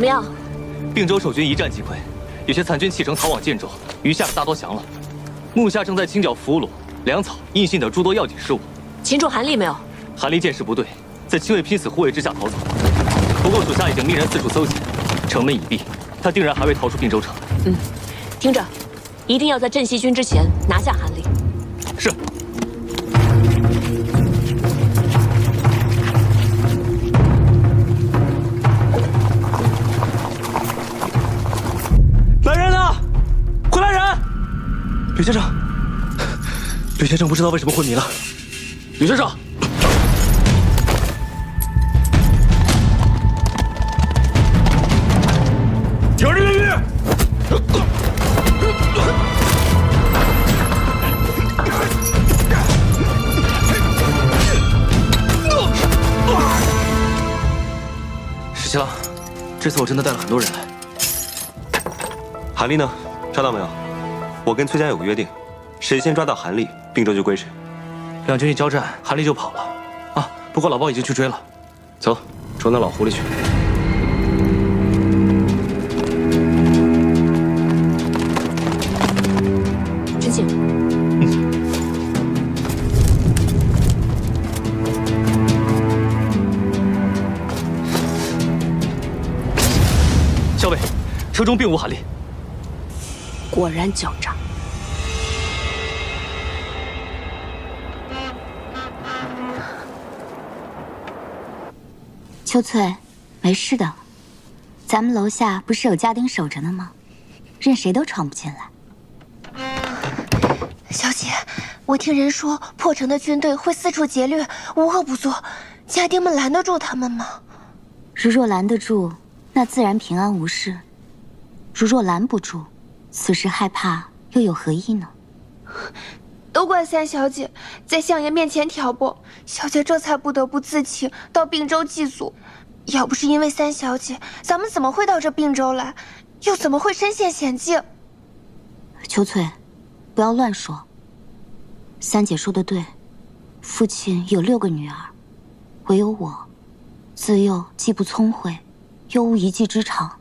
么样？并州守军一战即溃，有些残军弃城逃往建州，余下的大多降了。目下正在清剿俘虏、粮草、印信等诸多要紧事务。擒住韩立没有？韩立见势不对，在亲卫拼死护卫之下逃走。不过属下已经命人四处搜检，城门已闭，他定然还未逃出并州城。听着，一定要在镇西军之前拿下韩立。是。来人啊！快来人！吕先生，吕先生不知道为什么昏迷了。吕先生。 有人越狱！十七郎，这次我真的带了很多人来。韩立呢？抓到没有？我跟崔家有个约定，谁先抓到韩立，并州就归谁。两军一交战，韩立就跑了。啊，不过老包已经去追了。走，捉那老狐狸去。 校尉，车中并无韩立。果然狡诈。秋翠，没事的。咱们楼下不是有家丁守着呢吗？任谁都闯不进来。小姐，我听人说破城的军队会四处劫掠，无恶不作，家丁们拦得住他们吗？如若拦得住，那自然平安无事；如若拦不住，此时害怕又有何意呢？都怪三小姐在相爷面前挑拨，小姐这才不得不自请到并州祭祖。要不是因为三小姐，咱们怎么会到这并州来？又怎么会身陷险境？秋翠，不要乱说。三姐说的对，父亲有6个女儿，唯有我，自幼既不聪慧，又无一技之长。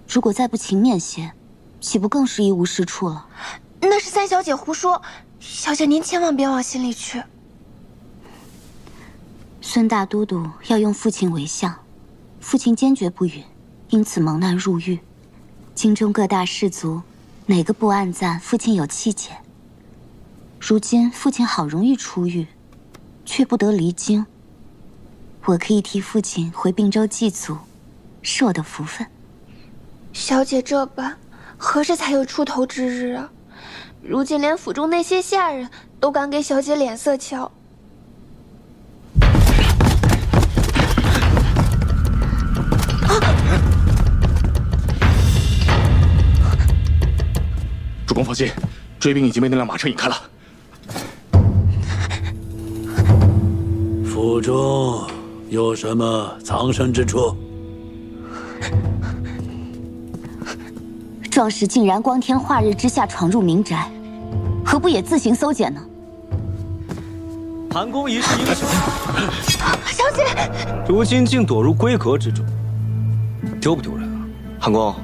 如果再不勤勉些，岂不更是一无是处了？那是三小姐胡说，小姐您千万别往心里去。孙大都督要用父亲为相，父亲坚决不允，因此蒙难入狱。京中各大士族，哪个不暗赞父亲有气节？如今父亲好容易出狱，却不得离京。我可以替父亲回并州祭祖，是我的福分。小姐这般，何时才有出头之日啊？如今连府中那些下人都敢给小姐脸色瞧。主公放心，追兵已经被那辆马车引开了。府中有什么藏身之处？壮士竟然光天化日之下闯入民宅，何不也自行搜检呢？韩公一世英雄，小姐，如今竟躲入闺阁之中，丢不丢人啊？韩公，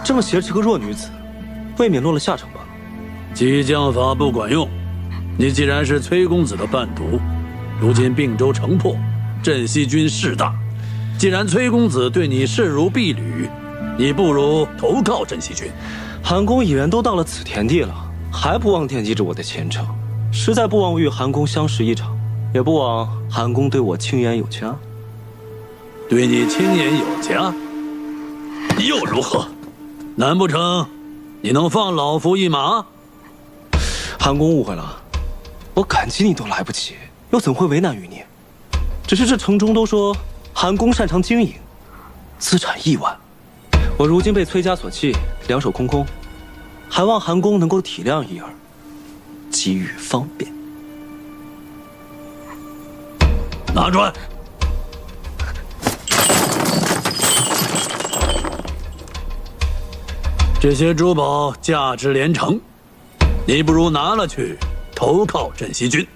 这么挟持个弱女子，未免落了下乘吧？激将法不管用。你既然是崔公子的伴读，如今并州城破，镇西军势大，既然崔公子对你视如婢女，你不如投靠镇西军。韩公已然都到了此田地了，还不忘惦记着我的前程，实在不枉与韩公相识一场，也不枉韩公对我青言有加。对你青言有加，又如何？难不成你能放老夫一马？韩公误会了，我感激你都来不及，又怎会为难于你？只是这城中都说韩公擅长经营，资产亿万，我如今被崔家所弃，两手空空，还望韩公能够体谅一二，给予方便。拿出来！这些珠宝价值连城，你不如拿了去投靠镇西军。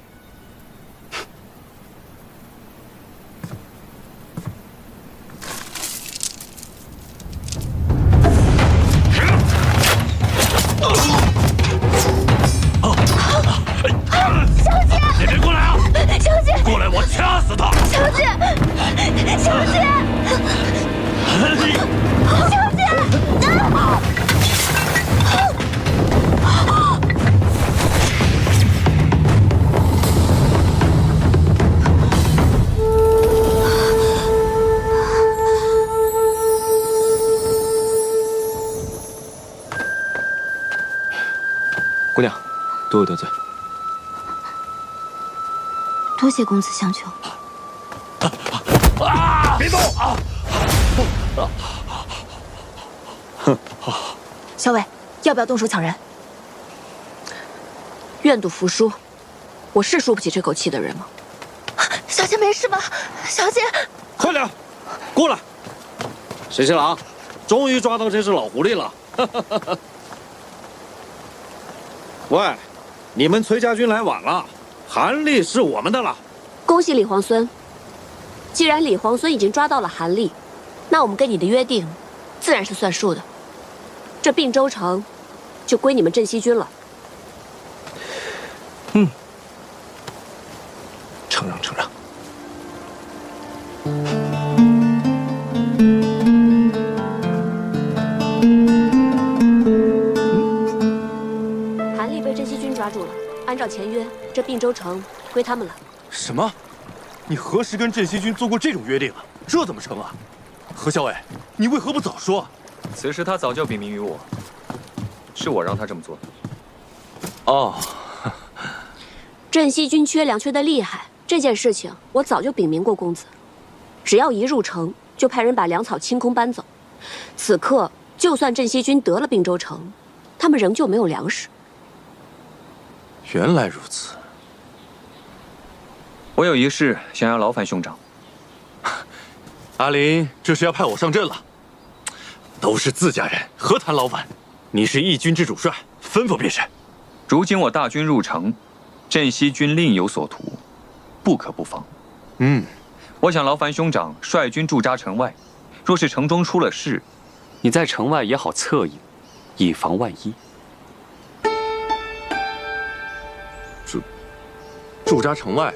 会得罪。多谢公子相救。别动！小伟，要不要动手抢人？愿赌服输，我是输不起这口气的人吗？小姐没事吧？小姐，快点，过来！沈新郎，终于抓到这只老狐狸了。喂，你们崔家军来晚了，韩立是我们的了。恭喜李皇孙。既然李皇孙已经抓到了韩立，那我们跟你的约定，自然是算数的。这并州城，就归你们镇西军了。承让，承让。韩立被镇西军抓住了，按照前约，这并州城归他们了。什么？你何时跟镇西军做过这种约定啊？这怎么成啊？何校尉，你为何不早说？此事他早就禀明于我，是我让他这么做的。哦，镇西军缺粮缺得厉害，这件事情我早就禀明过公子。只要一入城，就派人把粮草清空搬走。此刻，就算镇西军得了并州城，他们仍旧没有粮食。原来如此。我有一事想要劳烦兄长。阿林，这是要派我上阵了。都是自家人，何谈劳烦？你是义军之主帅，吩咐便是。如今我大军入城，镇西军另有所图，不可不防。我想劳烦兄长率军驻扎城外，若是城中出了事，你在城外也好策应，以防万一。驻扎城外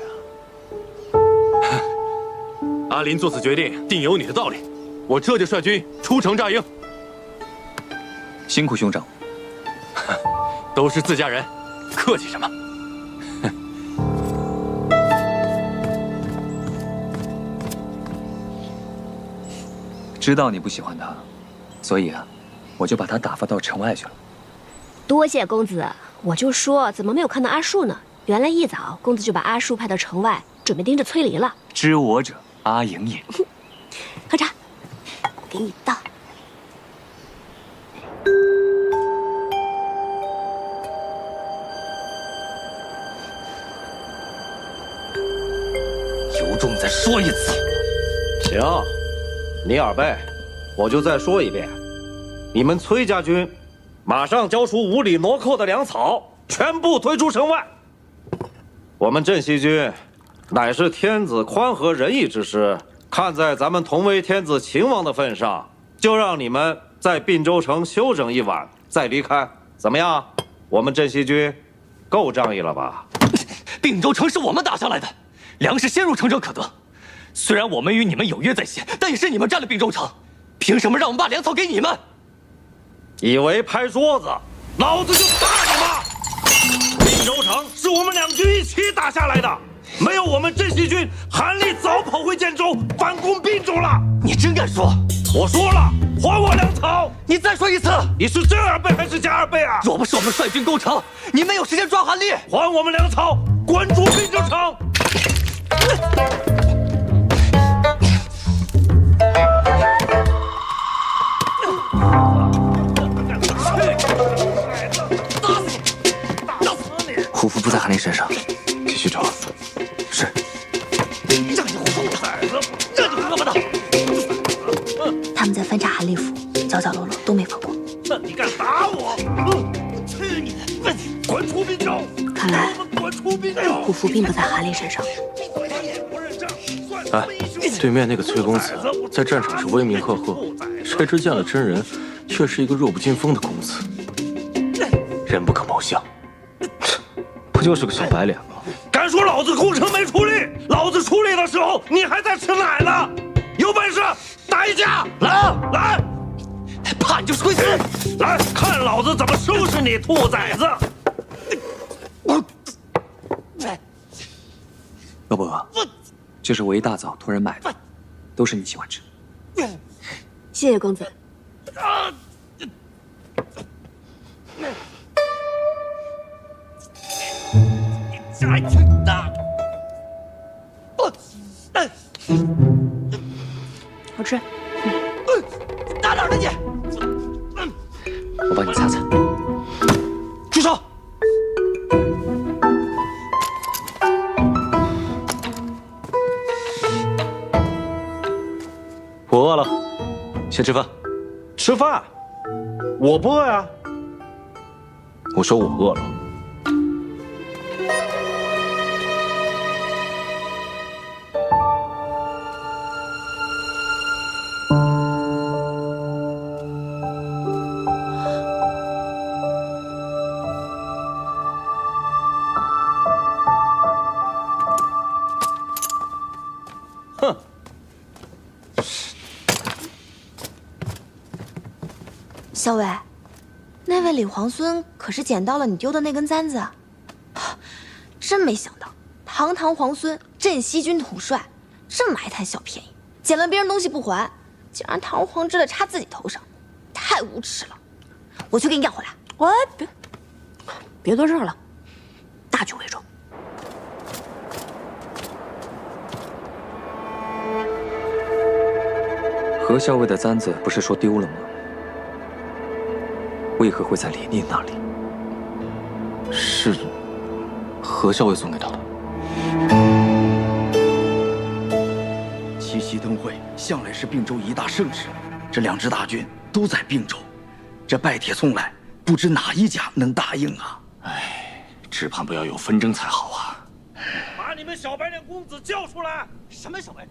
啊！阿林做此决定，定有你的道理。我这就率军出城扎营。辛苦兄长。都是自家人，客气什么？知道你不喜欢他，所以啊，我就把他打发到城外去了。多谢公子，我就说怎么没有看到阿树呢？原来一早公子就把阿树派到城外，准备盯着崔离了。知我者，阿莹也。喝茶，给你倒。有种再说一次。行，尼尔贝，我就再说一遍，你们崔家军马上交出无理挪寇的粮草，全部推出城外。我们镇西军乃是天子宽和仁义之师，看在咱们同为天子秦王的份上，就让你们在并州城休整一晚，再离开，怎么样？我们镇西军够仗义了吧？并州城是我们打下来的，粮食先入城者可得。虽然我们与你们有约在先，但也是你们占了并州城，凭什么让我们把粮草给你们？以为拍桌子，老子就打你妈！并州城是我们两军一起打下来的，没有我们镇西军，韩立早跑回建州反攻并州了。你真敢说？我说了，还我粮草！你再说一次！你是真2倍还是加2倍啊？若不是我们率军攻城，你没有时间抓韩立。还我们粮草，滚出并州城！虎符不在韩立身上，继续找。是。让你胡说崽子，这你喝不到。他们在翻查韩立府，角角落落都没放过。那你敢打我？去你的！滚出并州！看来滚出并州！虎符并不在韩立身上。哎，对面那个崔公子在战场是威名赫赫，谁知见了真人，却是一个弱不禁风的公子，人不可貌相。不就是个小白脸吗？敢说老子攻城没出力？老子出力的时候，你还在吃奶呢！有本事打一架！来来，怕你就是会死！来看老子怎么收拾你，兔崽子！老伯，这是我一大早托人买的，都是你喜欢吃。谢谢公子。好吃。打哪儿呢你？我帮你擦擦。住手！我饿了，先吃饭。吃饭？我不饿呀。我说我饿了。哼！小伟，那位李皇孙可是捡到了你丢的那根簪子啊！真没想到，堂堂皇孙镇西军统帅，这么爱贪小便宜，捡了别人东西不还，竟然堂而皇之的插自己头上，太无耻了！我去给你要回来。喂，别多事了，大局为重。何校尉的簪子不是说丢了吗？为何会在李念那里？是何校尉送给他的。七夕灯会向来是并州一大盛事，这2支大军都在并州，这拜帖送来，不知哪一家能答应啊？哎，只盼不要有纷争才好啊！把你们小白脸公子叫出来！什么小白脸？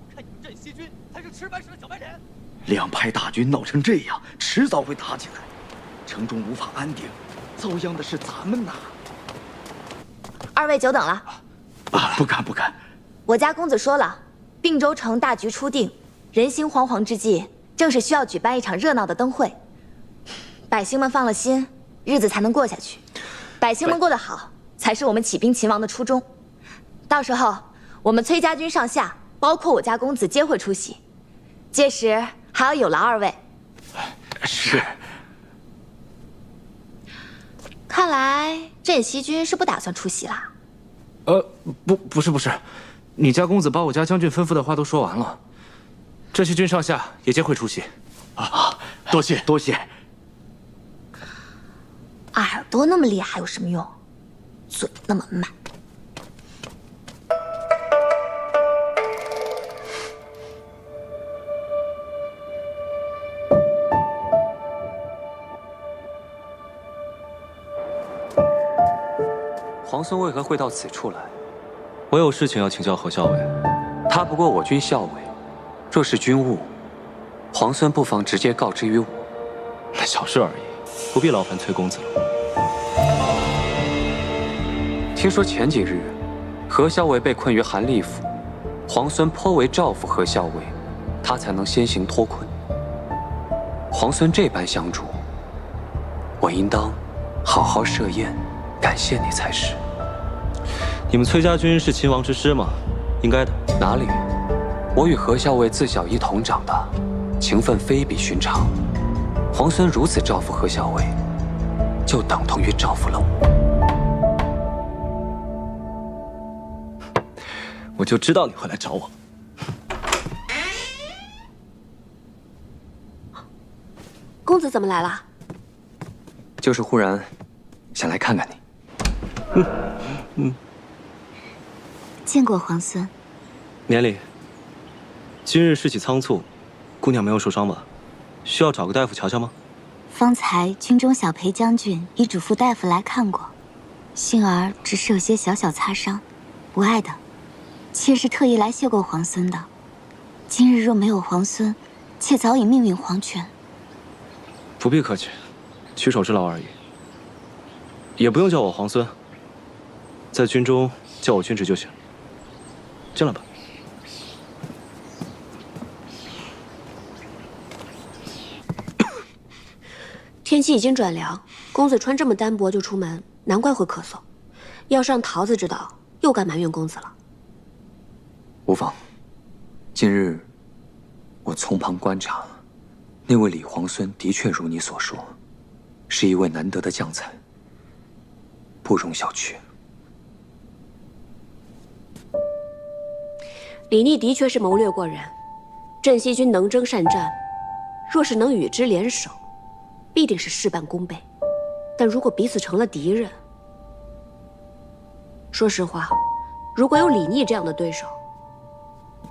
我看你们镇西军才是吃白食的小白脸。两派大军闹成这样，迟早会打起来，城中无法安定，遭殃的是咱们呐！二位久等了。啊，不敢不敢。我家公子说了，并州城大局初定，人心惶惶之际，正是需要举办一场热闹的灯会，百姓们放了心，日子才能过下去。百姓们过得好，才是我们起兵勤王的初衷。到时候，我们崔家军上下，包括我家公子，皆会出席。届时还要有劳二位。是。看来镇西军是不打算出席啦。不是，你家公子把我家将军吩咐的话都说完了，镇西军上下也皆会出席。啊，多谢多谢。耳朵那么厉害有什么用？嘴那么慢。皇孙为何会到此处来？我有事情要请教何校尉。他不过我军校尉，若是军务，皇孙不妨直接告知于我。那小事而已，不必劳烦崔公子了。听说前几日，何校尉被困于韩立府，皇孙颇为照拂何校尉，他才能先行脱困。皇孙这般相助，我应当好好设宴，感谢你才是。你们崔家军是秦王之师吗？应该的。哪里？我与何校尉自小一同长大，情分非比寻常。皇孙如此照拂何校尉，就等同于照拂了我。我就知道你会来找我。公子怎么来了？就是忽然想来看看你。见过皇孙。年里，今日事起仓促，姑娘没有受伤吧？需要找个大夫瞧瞧吗？方才军中小裴将军已嘱咐大夫来看过，幸儿只是有些小小擦伤，无碍的。妾是特意来谢过皇孙的。今日若没有皇孙，妾早已命运黄泉。不必客气，举手之劳而已。也不用叫我皇孙，在军中叫我军职就行。进来吧。天气已经转凉，公子穿这么单薄就出门，难怪会咳嗽。要是让桃子知道，又该埋怨公子了。无妨。近日我从旁观察，那位李皇孙的确如你所说，是一位难得的将才，不容小觑。李逆的确是谋略过人，镇西军能征善战，若是能与之联手，必定是事半功倍。但如果彼此成了敌人，说实话，如果有李逆这样的对手，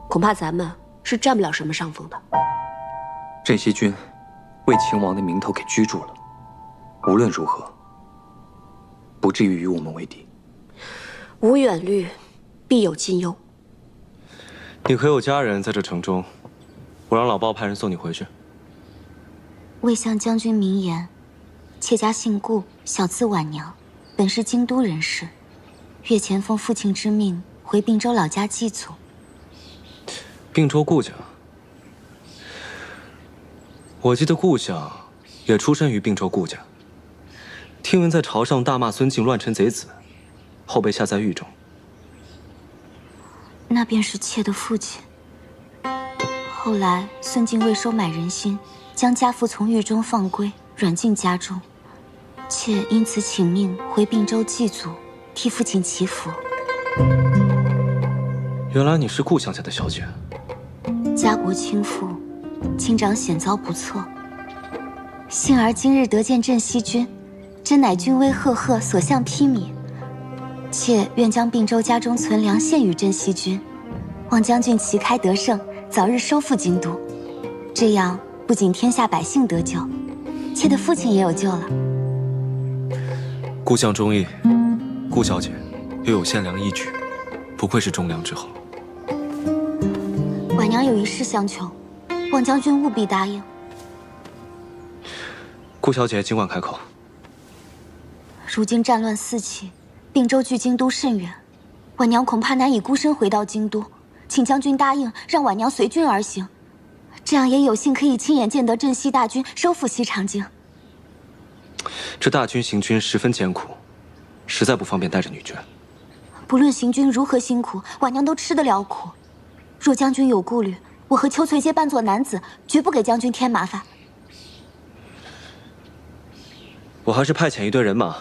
恐怕咱们是占不了什么上风的。镇西军为秦王的名头给居住了，无论如何，不至于与我们为敌。无远虑，必有近忧。你可有家人在这城中？我让老鲍派人送你回去。魏相将军明言，妾家姓顾，小字婉娘，本是京都人士，月前奉父亲之命回并州老家祭祖。并州顾家，我记得顾相也出身于并州顾家。听闻在朝上大骂孙敬乱臣贼子，后被下在狱中。那便是妾的父亲。后来孙敬为收买人心，将家父从狱中放归，软禁家中。妾因此请命回并州祭祖，替父亲祈福。原来你是顾相家的小姐。家国倾覆，亲长险遭不测。幸而今日得见镇西军，真乃军威赫赫，所向披靡。妾愿将并州家中存粮献与镇西军，望将军旗开得胜，早日收复京都。这样不仅天下百姓得救，妾的父亲也有救了。顾相忠义，顾小姐又有献粮义举，不愧是忠良之后。婉娘有一事相求，望将军务必答应。顾小姐尽管开口。如今战乱四起，并州距京都甚远，婉娘恐怕难以孤身回到京都，请将军答应让婉娘随军而行，这样也有幸可以亲眼见得镇西大军收复西长京。这大军行军十分艰苦，实在不方便带着女眷。不论行军如何辛苦，婉娘都吃得了苦。若将军有顾虑，我和秋翠皆扮作男子，绝不给将军添麻烦。我还是派遣一队人马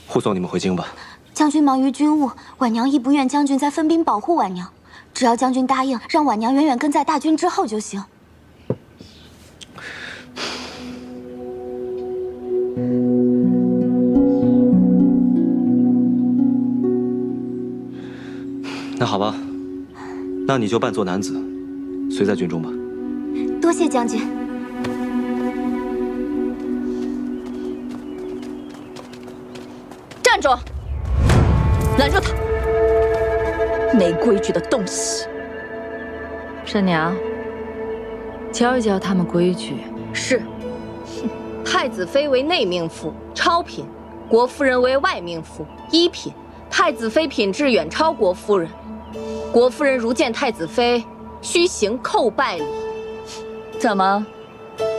护送你们回京吧。将军忙于军务，婉娘亦不愿将军再分兵保护婉娘。只要将军答应让婉娘远远跟在大军之后就行。那好吧，那你就扮作男子，随在军中吧。多谢将军。站住！拦住他！没规矩的东西！婶娘，教一教他们规矩。是。太子妃为内命妇，超品；国夫人为外命妇，一品。太子妃品质远超国夫人。国夫人如见太子妃，须行叩拜礼。怎么，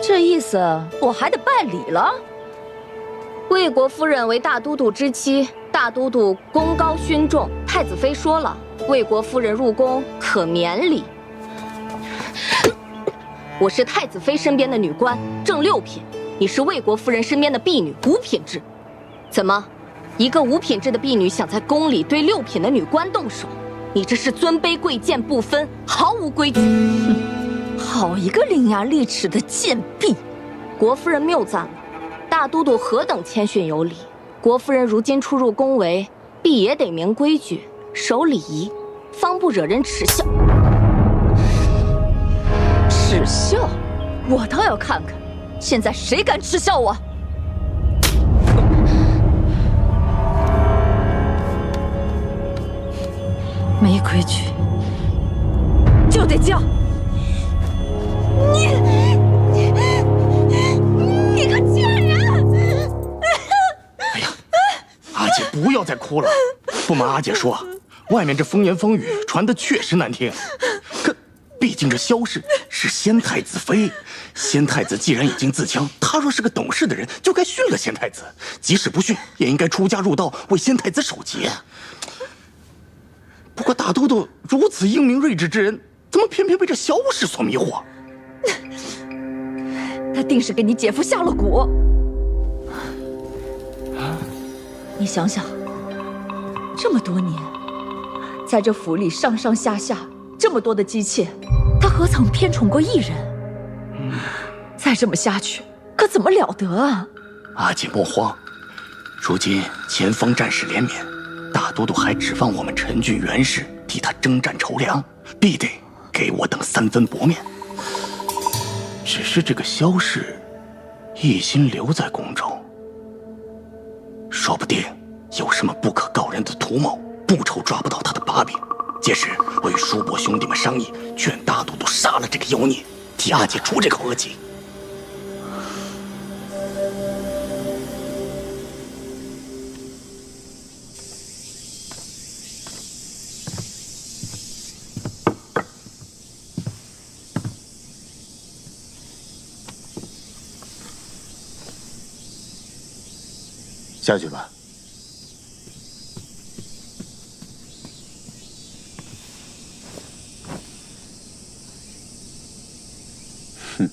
这意思我还得拜礼了？魏国夫人为大都督之妻，大都督功高勋重，太子妃说了，魏国夫人入宫可免礼。我是太子妃身边的女官，正六品；你是魏国夫人身边的婢女，五品制。怎么，一个五品制的婢女想在宫里对六品的女官动手？你这是尊卑贵贱不分，毫无规矩。好一个伶牙俐齿的贱婢！国夫人谬赞了，大都督何等谦逊有礼。国夫人如今出入宫闱，必也得明规矩，守礼仪，方不惹人耻笑。耻笑？我倒要看看，现在谁敢耻笑我！没规矩就得叫！你个贱人！哎呀，阿姐不要再哭了。不瞒阿姐说，外面这风言风语传的确实难听。可毕竟这萧氏是先太子妃，先太子既然已经自强，他若是个懂事的人，就该训了先太子。即使不训，也应该出家入道，为先太子守节。不过大都督如此英明睿智之人，怎么偏偏被这萧氏所迷惑？他定是给你姐夫下了蛊。你想想，这么多年，在这府里上上下下这么多的姬妾，他何曾偏宠过一人？再这么下去，可怎么了得啊！阿姐莫慌，如今前方战事连绵，大都督还指望我们陈郡元氏替他征战筹粮，必得给我等3分薄面。只是这个萧氏一心留在宫中，说不定有什么不可告人的图谋，不愁抓不到他的把柄。届时我与叔伯兄弟们商议，劝大都督杀了这个妖孽，替阿姐出这口恶气。下去吧。哼，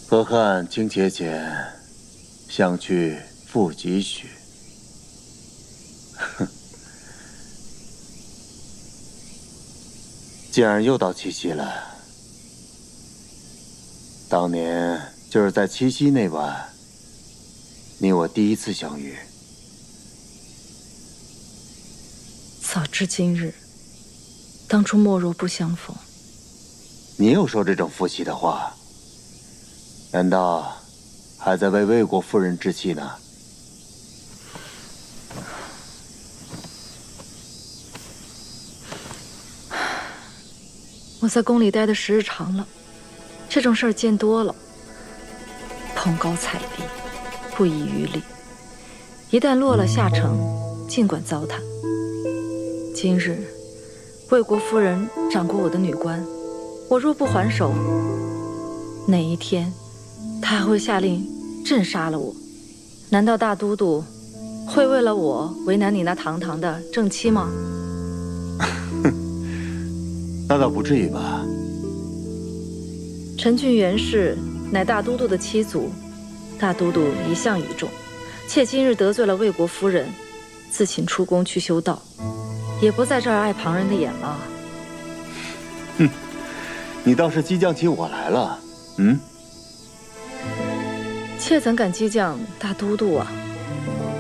河汉清且浅，想去复几许？哼，既然又到七夕了，当年就是在七夕那晚，你我第一次相遇。早知今日，当初莫若不相逢。你又说这种负气的话，难道还在为魏国夫人置气呢？我在宫里待的时日长了，这种事儿见多了。捧高踩低，不遗余力。一旦落了下乘，尽管糟蹋。今日魏国夫人掌过我的女官，我若不还手，哪一天她还会下令镇杀了我？难道大都督会为了我为难你那堂堂的正妻吗？那倒不至于吧。陈郡元氏乃大都督的妻族，大都督一向倚重，妾今日得罪了魏国夫人，自请出宫去修道，也不在这儿碍旁人的眼了。哼，你倒是激将起我来了。嗯，妾怎敢激将大都督啊？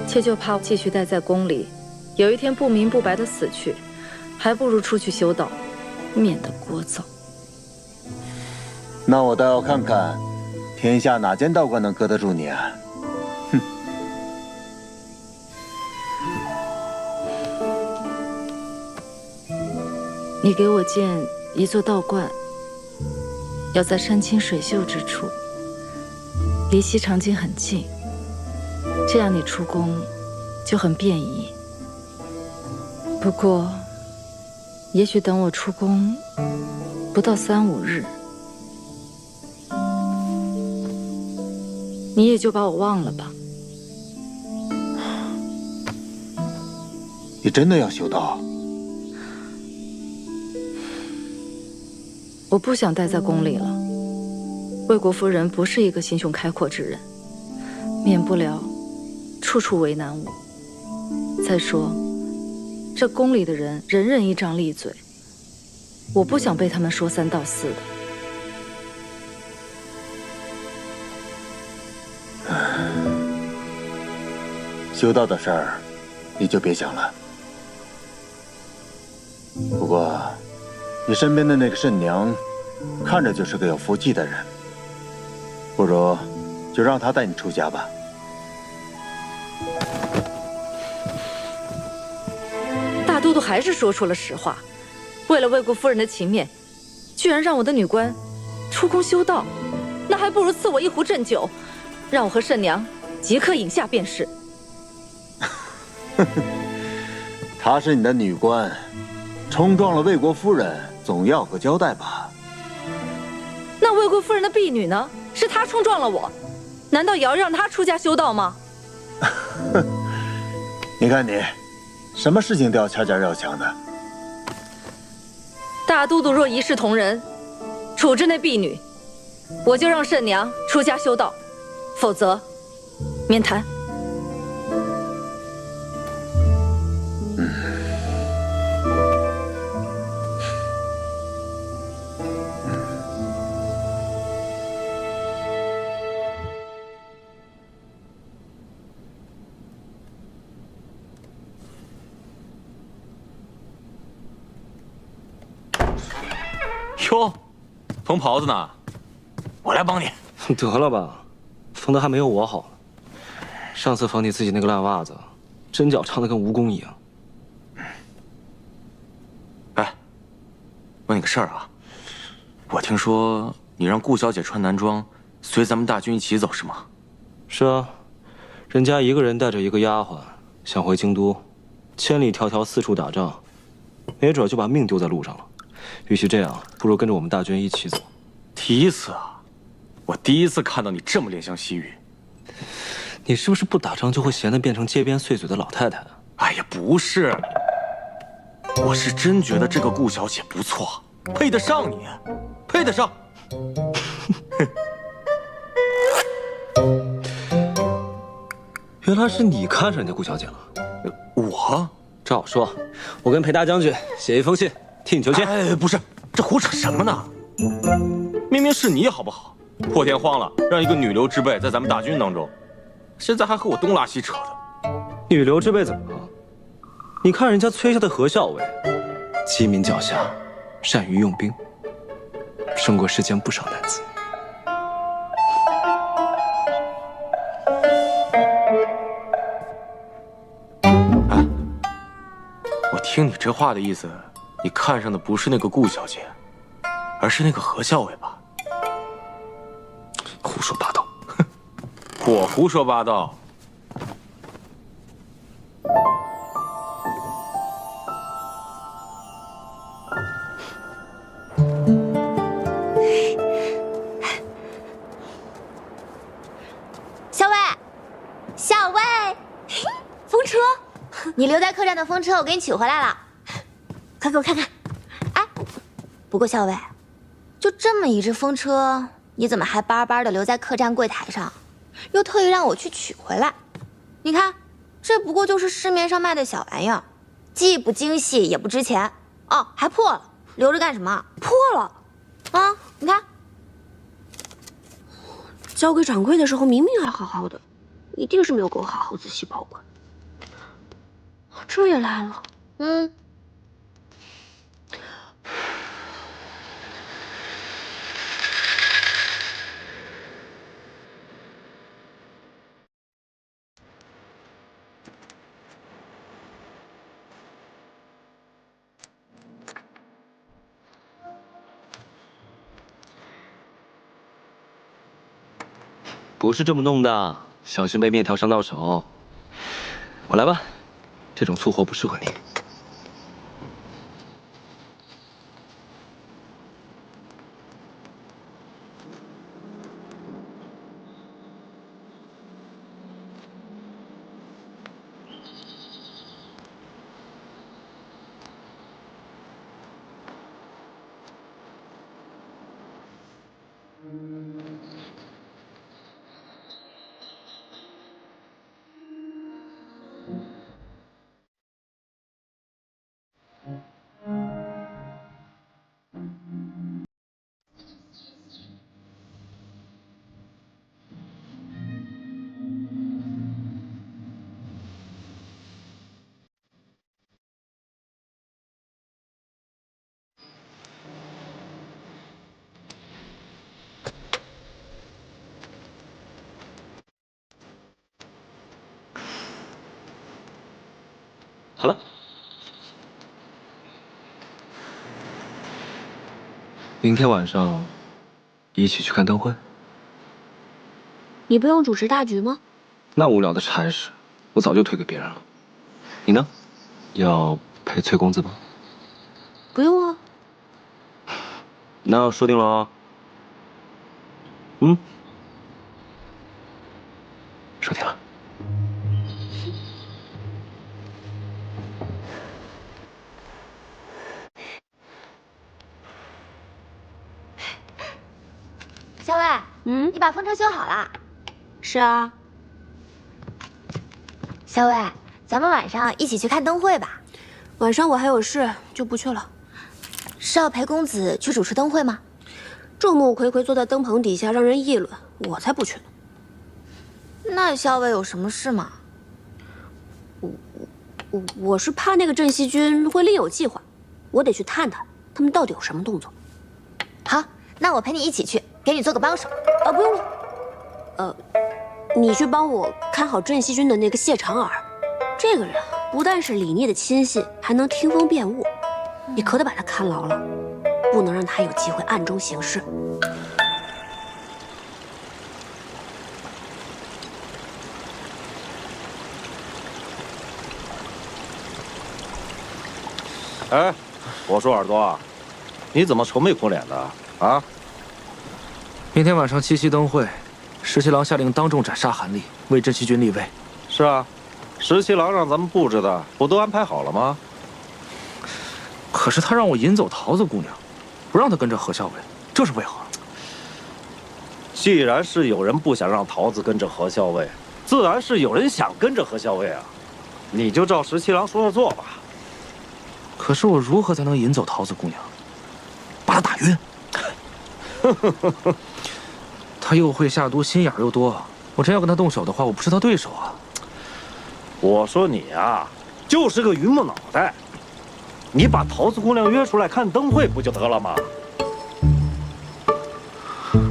妾就怕继续待在宫里，有一天不明不白的死去，还不如出去修道，免得聒噪。那我倒要看看，天下哪间道观能搁得住你啊！哼！你给我建一座道观，要在山清水秀之处，离西长京很近，这样你出宫就很便宜。不过，也许等我出宫不到3、5日，你也就把我忘了吧。你真的要修道？我不想待在宫里了。魏国夫人不是一个心胸开阔之人，免不了处处为难我。再说，这宫里的人人人一张利嘴，我不想被他们说3道4的。修道的事儿，你就别想了。不过，你身边的那个慎娘，看着就是个有福气的人，不如就让她带你出家吧。大都督还是说出了实话，为了魏国夫人的情面，居然让我的女官出宫修道，那还不如赐我一壶鸩酒，让我和慎娘即刻饮下便是。她是你的女官，冲撞了魏国夫人，总要个交代吧？那魏国夫人的婢女呢？是她冲撞了我，难道也要让她出家修道吗？你看你，什么事情都要掐架要强的。大都督若一视同仁，处置那婢女，我就让慎娘出家修道，否则免谈。嗯，哟，缝袍子呢？我来帮你。得了吧，缝的还没有我好呢。上次缝你自己那个烂袜子，针脚长得跟蜈蚣一样。哎，问你个事儿啊，我听说你让顾小姐穿男装，随咱们大军一起走是吗？是啊，人家一个人带着一个丫鬟，想回京都，千里迢迢四处打仗，没准就把命丢在路上了。与其这样，不如跟着我们大军一起走。第一次啊，我第一次看到你这么怜香惜玉。你是不是不打仗就会闲得变成街边碎嘴的老太太？哎呀，不是，我是真觉得这个顾小姐不错，配得上你，配得上。原来是你看上人家顾小姐了。我？照说，我跟裴大将军写一封信替你求签。哎，不是，这胡扯什么呢？明明是你好不好？破天荒了，让一个女流之辈在咱们大军当中，现在还和我东拉西扯的。女流之辈怎么了？你看人家崔家的何校尉，机敏狡黠，善于用兵，胜过世间不少男子。我听你这话的意思，你看上的不是那个顾小姐，而是那个何校尉吧？胡说八道！我胡说八道？校尉，校尉，风车，你留在客栈的风车我给你取回来了，快给我看看。哎，不过校尉，就这么一只风车，你怎么还巴巴的留在客栈柜台上，又特意让我去取回来？你看，这不过就是市面上卖的小玩意儿，既不精细也不值钱。哦，还破了，留着干什么？破了，啊，你看。交给掌柜的时候明明还好好的，一定是没有给我好好仔细保管。这也来了，不是这么弄的，小心被面条伤到手。我来吧，这种粗活不适合你。好了，明天晚上一起去看灯会。你不用主持大局吗？那无聊的差事，我早就推给别人了。你呢？要陪崔公子吗？不用啊。那说定了哦。说定了。校尉，你把风车修好了？是啊。校尉，咱们晚上一起去看灯会吧。晚上我还有事，就不去了。是要陪公子去主持灯会吗？众目睽睽坐在灯棚底下，让人议论，我才不去呢。那校尉有什么事吗？我是怕那个镇西军会另有计划，我得去探探他们到底有什么动作。那我陪你一起去，给你做个帮手。不用了。你去帮我看好镇西军的那个谢长耳，这个人不但是李逆的亲信，还能听风辨物，你可得把他看牢了，不能让他有机会暗中行事。哎，我说耳朵啊，你怎么愁眉苦脸的啊？明天晚上七夕灯会，十七郎下令当众斩杀韩立，为镇西军立位。是啊，十七郎让咱们布置的不都安排好了吗？可是他让我引走桃子姑娘，不让她跟着何校尉，这是为何？既然是有人不想让桃子跟着何校尉，自然是有人想跟着何校尉啊。你就照十七郎说的做吧。可是我如何才能引走桃子姑娘，把她打晕？她又会下毒，心眼又多。我真要跟她动手的话，我不是她对手啊。我说你啊，就是个榆木脑袋。你把桃子姑娘约出来看灯会不就得了吗？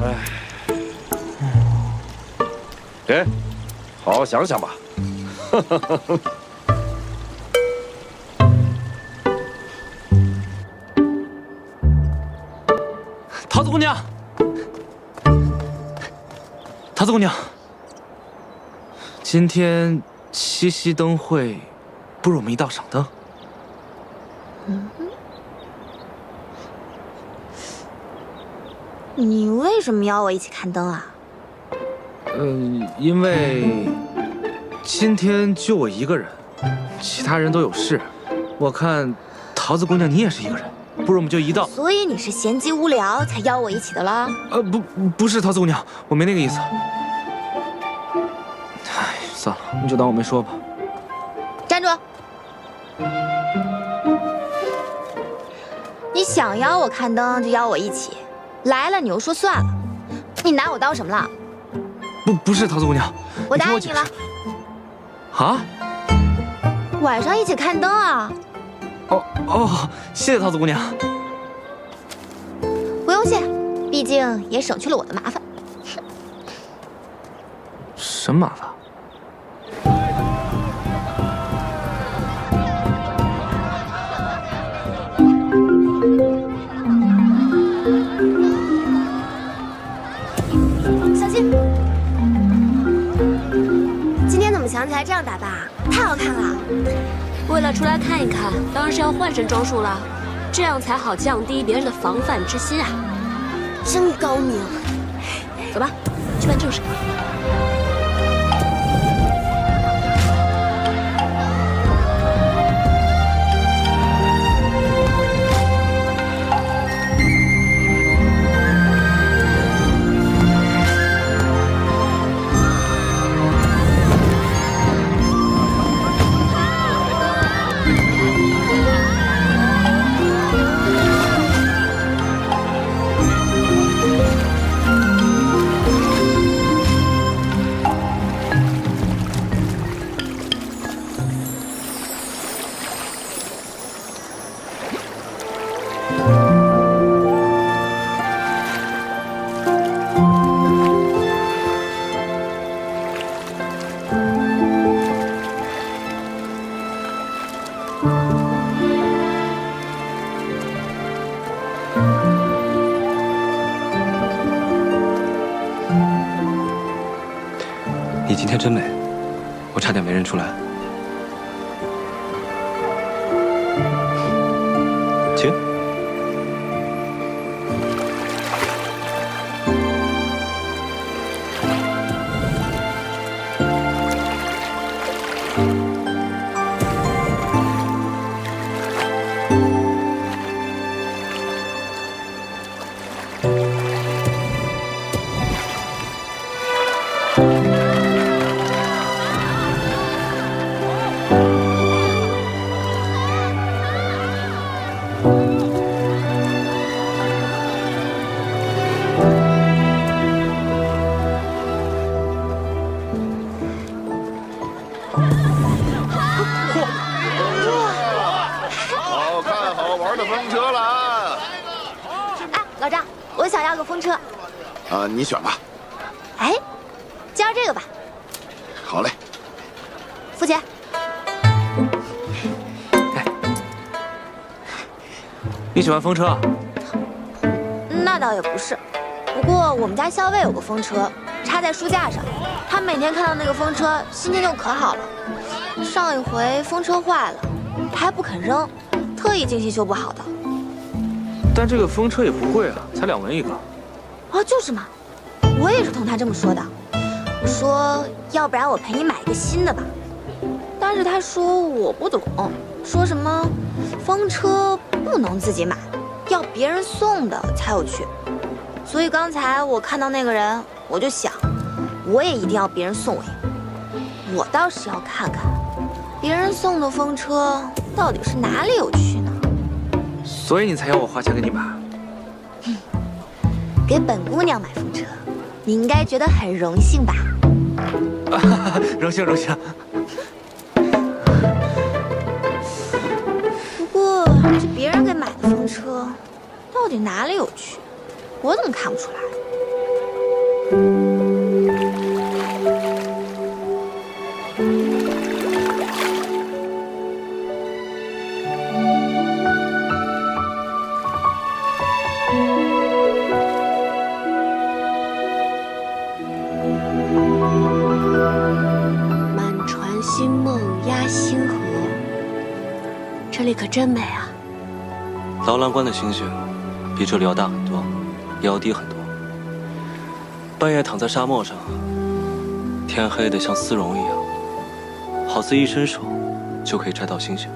哎，给，好好想想吧。桃子姑娘，桃子姑娘，今天七夕灯会，不如我们一道赏灯。你为什么邀我一起看灯啊？因为今天就我一个人，其他人都有事。我看桃子姑娘你也是一个人，不如我们就一道。所以你是闲极无聊才邀我一起的啦？不是桃子姑娘，我没那个意思。哎，算了，你就当我没说吧。站住！你想邀我看灯就邀我一起，来了你又说算了，你拿我当什么了？不是桃子姑娘，我答应你了。啊？晚上一起看灯啊？哦，谢谢桃子姑娘。不用谢，毕竟也省去了我的麻烦。什么麻烦？小心！今天怎么想起来这样打扮啊？太好看了！为了出来看一看，当然是要换身装束了，这样才好降低别人的防范之心啊！真高明。走吧，去办正事。你今天真美，我差点没认出来。请。好看好玩的风车了啊！哎，老张，我想要个风车。你选吧。哎，就要这个吧。好嘞。付钱。你喜欢风车啊？那倒也不是，不过我们家校尉有个风车，插在书架上，他每天看到那个风车，心情就可好了。上一回风车坏了，他还不肯扔，特意精心修补好的。但这个风车也不贵啊，才2文一个。啊，就是嘛，我也是同他这么说的。我说，要不然我陪你买一个新的吧。但是他说我不懂，说什么风车不能自己买，要别人送的才有趣。所以刚才我看到那个人，我就想，我也一定要别人送我一个。我倒是要看看，别人送的风车到底是哪里有趣呢？所以你才要我花钱给你买？给本姑娘买风车，你应该觉得很荣幸吧？荣幸荣幸。不过这别人给买的风车，到底哪里有趣？我怎么看不出来？满船星梦压星河，这里可真美啊！劳兰关的星星比这里要大很多，也要低很多。半夜躺在沙漠上，天黑得像丝绒一样，好似一伸手就可以摘到星星。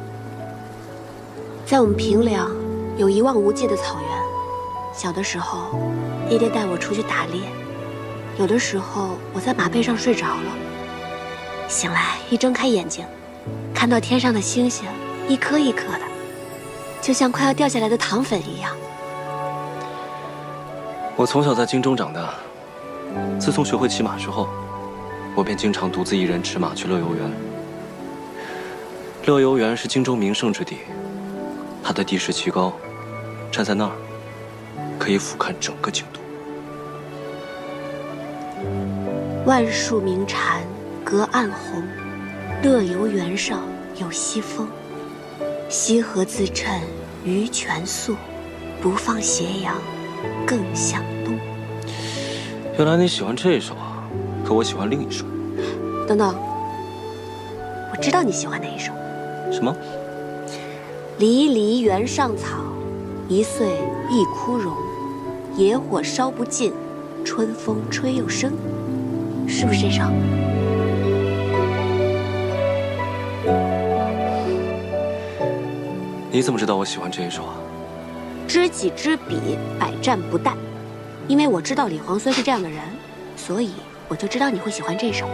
在我们平凉有一望无际的草原。小的时候，爹爹带我出去打猎，有的时候我在马背上睡着了，醒来一睁开眼睛，看到天上的星星一颗一颗的，就像快要掉下来的糖粉一样。我从小在京中长大，自从学会骑马之后，我便经常独自一人驰马去乐游原。乐游原是京中名胜之地，它的地势奇高，站在那儿可以俯瞰整个京都。万树鸣蝉，隔岸红，乐游原上有西风。西河自衬鱼泉素，不放斜阳更向东。原来你喜欢这首啊，可我喜欢另一首。等等，我知道你喜欢哪一首。什么？离离原上草，一岁一枯荣。野火烧不尽，春风吹又生，是不是这首？你怎么知道我喜欢这一首啊？知己知彼，百战不殆。因为我知道李皇孙是这样的人，所以我就知道你会喜欢这首。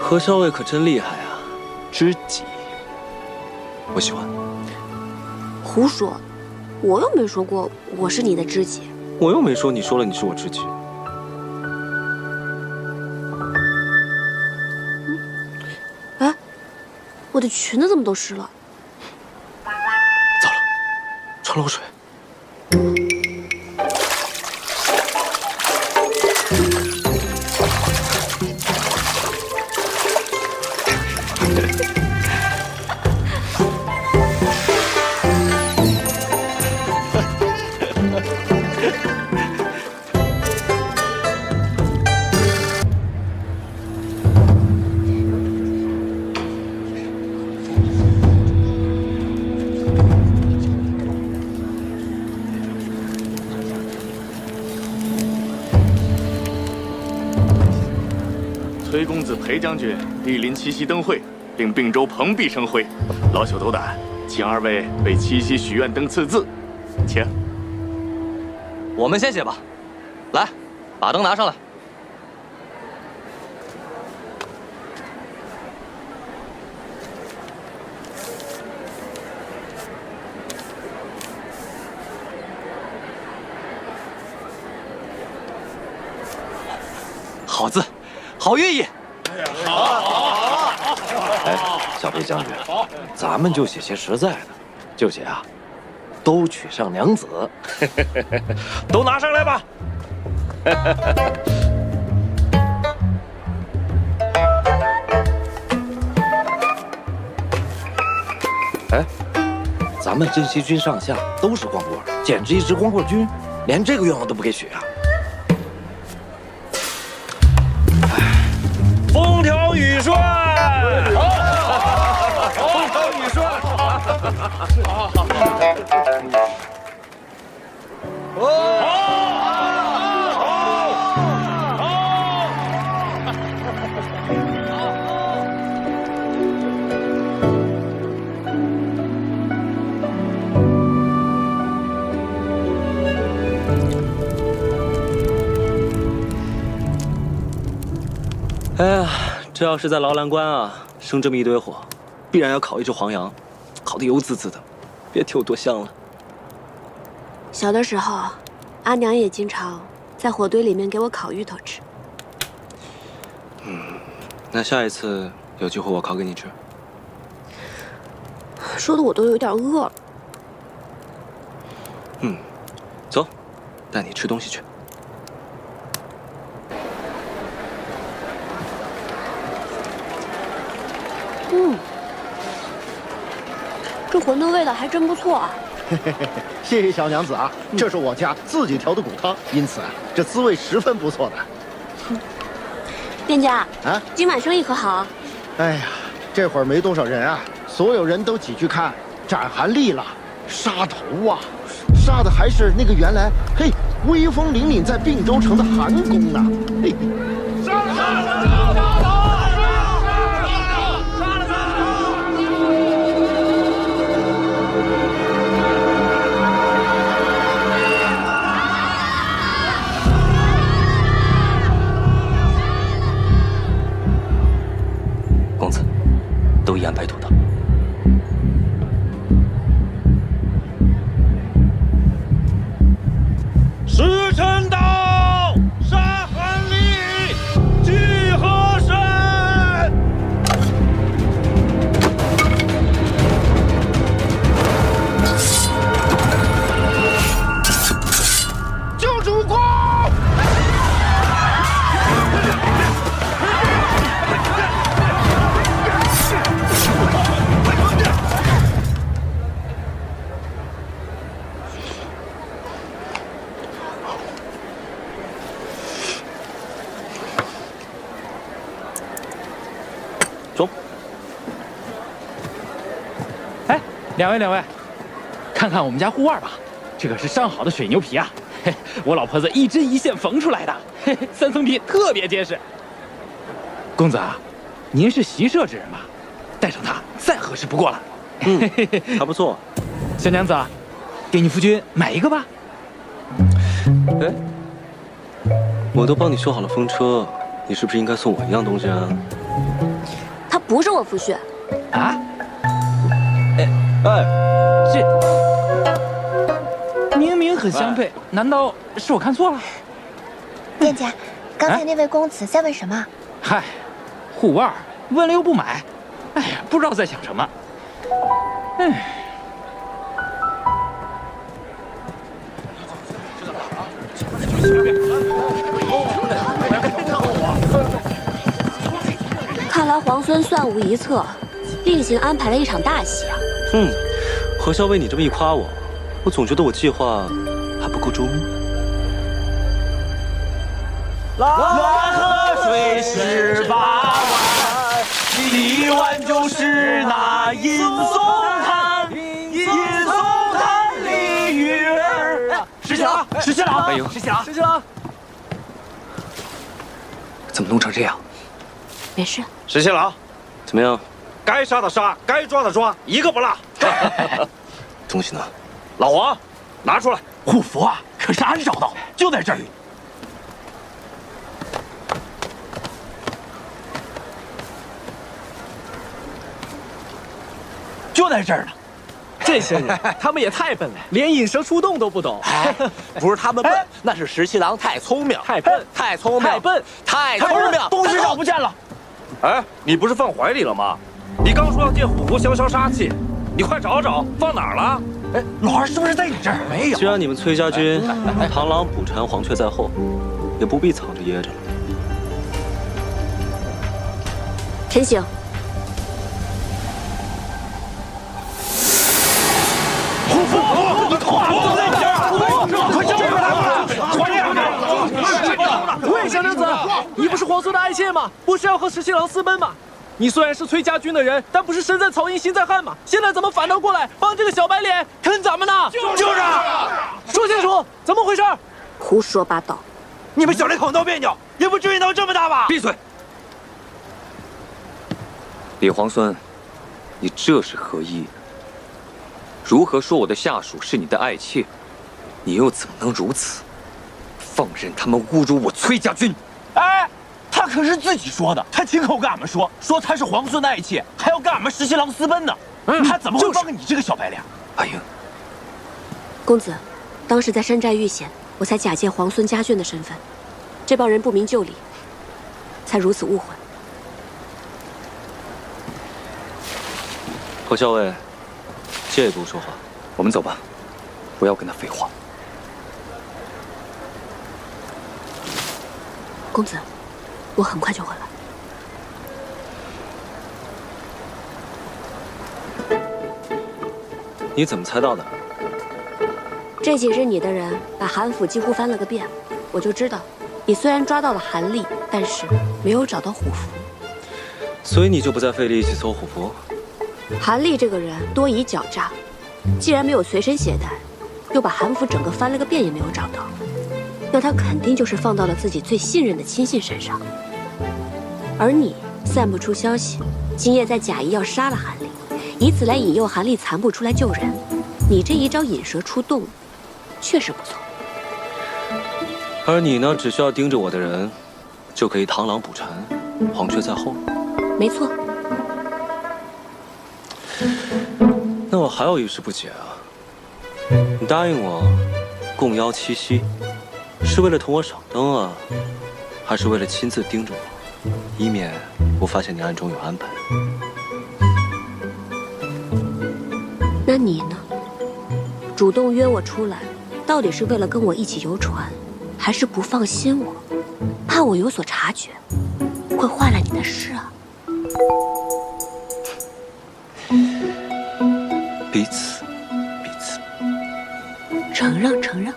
何校尉可真厉害啊！知己，我喜欢。胡说，我又没说过我是你的知己。我又没说你说了你是我知己。哎，我的裙子怎么都湿了？糟了，穿漏水。崔公子、裴将军莅临七夕灯会，令并州蓬荜生辉。老朽斗胆，请二位为七夕许愿灯赐字，请。我们先写吧，来，把灯拿上来。好字，好寓意。哎，小裴将军，咱们就写些实在的，就写啊，都娶上娘子，都拿上来吧。哎，咱们镇西军上下都是光棍，简直一支光棍军，连这个愿望都不给许啊！风调雨顺，风调雨顺，好。哎呀，这要是在劳兰关啊，生这么一堆火，必然要烤一只黄羊，烤得油滋滋的，别提有多香了。小的时候，阿娘也经常在火堆里面给我烤芋头吃。那下一次有机会我烤给你吃。说的我都有点饿了。走，带你吃东西去。这馄饨味道还真不错啊！谢谢小娘子啊，这是我家自己调的骨汤，因此这滋味十分不错的。店家啊，今晚生意可好？哎呀，这会儿没多少人啊，所有人都挤去看展韩丽了，杀头啊，杀的还是那个原来威风凛凛在并州城的韩公呢。公子，都一案白土的。时辰到，杀韩丽，聚河山。救主公！走。哎，两位，看看我们家护腕吧，这可是上好的水牛皮啊！我老婆子一针一线缝出来的，3层皮特别结实。公子啊，您是习射之人吧？带上它再合适不过了。还不错。小娘子，给你夫君买一个吧。哎，我都帮你修好了风车，你是不是应该送我一样东西啊？他不是我夫婿。啊？这明明很相配，难道是我看错了？店家，刚才那位公子在问什么？嗨，护腕问了又不买，哎呀，不知道在想什么。哎。看来皇孙算无一策，另行安排了一场大戏啊！何萧为你这么一夸我，我总觉得我计划还不够周密。蓝河水18弯，1弯就是那银松滩，银松滩里鱼儿。石七郎，石七郎，哎呦，石七郎，石七郎，怎么弄成这样？没事。石七郎，怎么样？该杀的杀，该抓的抓，一个不落。东西呢？老王，拿出来。护符啊，可是俺找到，就在这儿。就在这儿呢。这些人，他们也太笨了，连引蛇出洞都不懂。不是他们笨，那是石七郎太聪明，太笨，太聪明，太笨，太聪明。东西找不见了。哎，你不是放怀里了吗？你刚说要借虎符消消杀气，你快找找，放哪儿了？哎，老二是不是在你这儿？没有。既然你们崔家军螳螂捕蝉，黄雀在后，也不必藏着掖着了。陈醒。虎父，你跨步在哪儿？快救他！喂，小娘子，你不是皇孙的爱妾吗？不是要和石七郎私奔吗？你虽然是崔家军的人，但不是身在曹营心在汉吗？现在怎么反倒过来帮这个小白脸坑咱们呢？就是，说清楚，怎么回事？胡说八道！你们小两口闹别扭，也不至于闹这么大吧？闭嘴！李皇孙，你这是何意？如何说我的下属是你的爱妾？你又怎么能如此？放任他们侮辱我崔家军？哎，他可是自己说的，他亲口跟俺们说他是皇孙的爱妾，还要跟俺们石七郎私奔呢。他怎么会帮你这个小白脸？阿英，公子，当时在山寨遇险，我才假借皇孙家眷的身份，这帮人不明就里，才如此误会。侯校尉，借一步说话。我们走吧，不要跟他废话。公子，我很快就回来。你怎么猜到的？这几日你的人把韩府几乎翻了个遍，我就知道，你虽然抓到了韩立，但是没有找到虎符。所以你就不再费力气搜虎符？韩立这个人多疑狡诈，既然没有随身携带，又把韩府整个翻了个遍也没有找到，那他肯定就是放到了自己最信任的亲信身上。而你散布出消息，今夜在假意要杀了韩立，以此来引诱韩立残部出来救人。你这一招引蛇出洞，确实不错。而你呢，只需要盯着我的人，就可以螳螂捕蝉，黄雀在后。没错。那我还有一事不解啊！你答应我共邀七夕，是为了同我赏灯啊，还是为了亲自盯着我，以免我发现你暗中有安排？那你呢？主动约我出来，到底是为了跟我一起游船，还是不放心我，怕我有所察觉，会坏了你的事啊？彼此，彼此。承让，承让。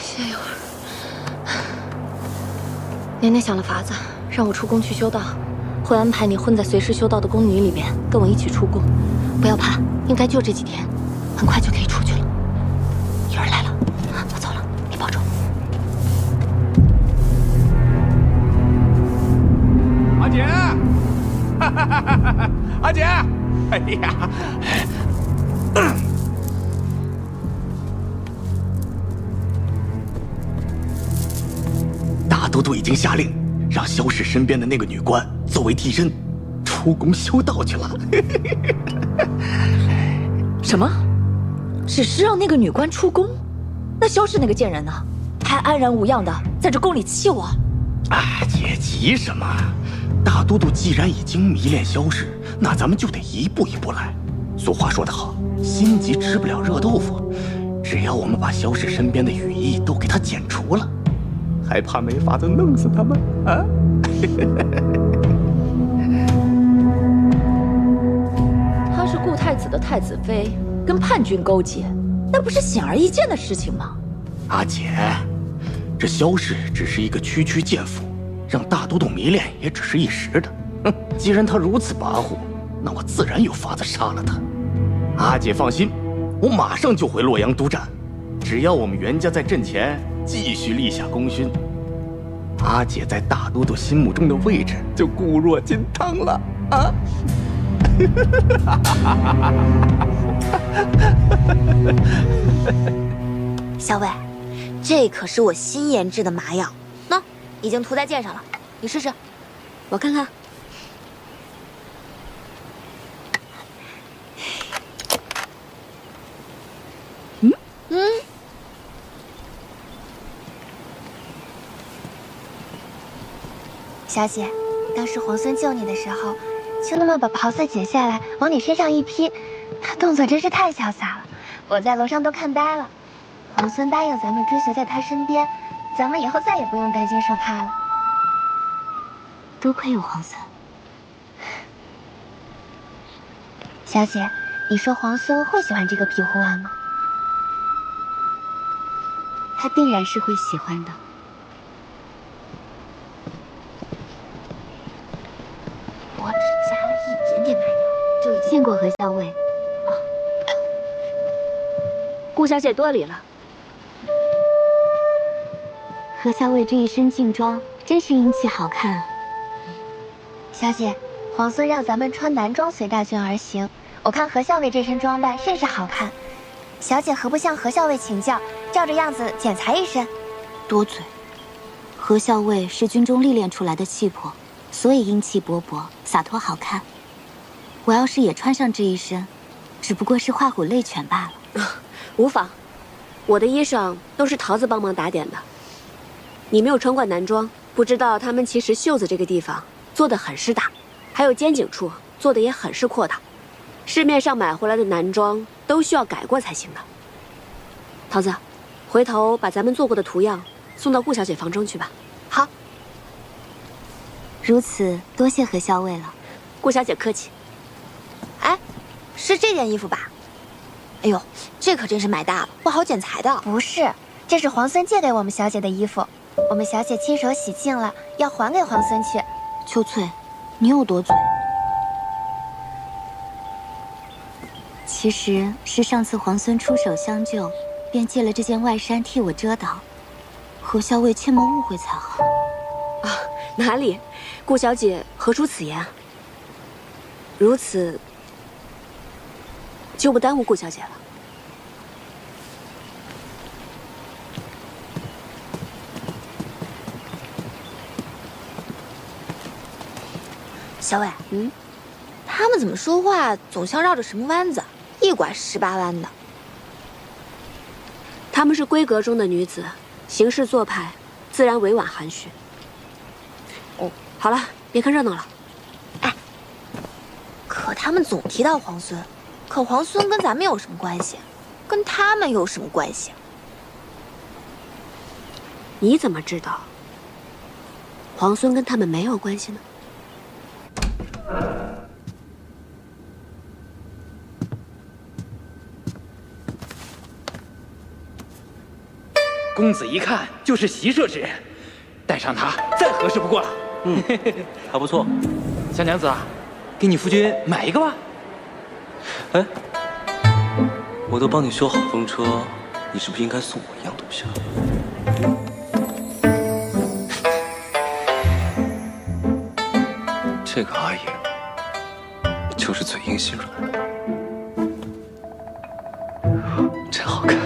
歇一会儿。年年想了法子，让我出宫去修道，会安排你混在随时修道的宫女里面，跟我一起出宫。不要怕，应该就这几天，很快就可以出去了。有人来了，我走了，你保重。阿姐，阿姐，哎呀，大都督已经下令，让萧氏身边的那个女官作为替身，出宫修道去了。什么？只是让那个女官出宫？那萧氏那个贱人呢？还安然无恙的在这宫里气我？阿姐急什么？大都督既然已经迷恋萧氏，那咱们就得一步一步来。俗话说得好，心急吃不了热豆腐。只要我们把萧氏身边的羽翼都给他剪除了，还怕没法子弄死他们啊？她是顾太子的太子妃，跟叛军勾结，那不是显而易见的事情吗？阿姐，这萧氏只是一个区区贱妇，让大都督迷恋也只是一时的。哼，既然他如此跋扈，那我自然有法子杀了他。阿姐放心，我马上就回洛阳督战。只要我们袁家在阵前继续立下功勋，阿姐在大都督心目中的位置就固若金汤了啊！小伟，这可是我新研制的麻药，喏，已经涂在剑上了，你试试。我看看。小姐，当时皇孙救你的时候，就那么把袍子解下来往你身上一披，他动作真是太潇洒了，我在楼上都看呆了。皇孙答应咱们追随在他身边，咱们以后再也不用担惊受怕了。多亏有皇孙。小姐，你说皇孙会喜欢这个皮护腕吗？他定然是会喜欢的。我只加了一点点奶油，就已见过何校尉。顾小姐多礼了。何校尉这一身劲装，真是英气好看。小姐，皇孙让咱们穿男装随大军而行，我看何校尉这身装扮甚是好看。小姐何不向何校尉请教，照着样子剪裁一身？多嘴。何校尉是军中历练出来的气魄，所以英气勃勃，洒脱好看。我要是也穿上这一身，只不过是画虎类犬罢了。无妨，我的衣裳都是桃子帮忙打点的。你没有穿过男装，不知道他们其实袖子这个地方做得很是大，还有肩颈处做的也很是阔大。市面上买回来的男装都需要改过才行的。桃子，回头把咱们做过的图样送到顾小姐房中去吧。好。如此，多谢何校尉了。顾小姐客气。哎，是这件衣服吧？哎呦，这可真是买大了，不好剪裁的。不是，这是皇孙借给我们小姐的衣服，我们小姐亲手洗净了，要还给皇孙去。秋翠，你有多嘴？其实是上次皇孙出手相救，便借了这件外衫替我遮挡。何校尉切莫误会才好。啊，哪里？顾小姐何出此言？如此，就不耽误顾小姐了。小伟，他们怎么说话总像绕着什么弯子，一拐18弯的。她们是闺阁中的女子，行事做派自然委婉含蓄。哦，好了，别看热闹了。哎，可他们总提到皇孙，可皇孙跟咱们有什么关系？跟他们有什么关系？你怎么知道皇孙跟他们没有关系呢？公子一看就是习射之人，带上他再合适不过了。还不错。小娘子啊，给你夫君买一个吧。哎，我都帮你修好风车，你是不是应该送我一样东西啊？这个阿爷就是嘴硬心软，真好看。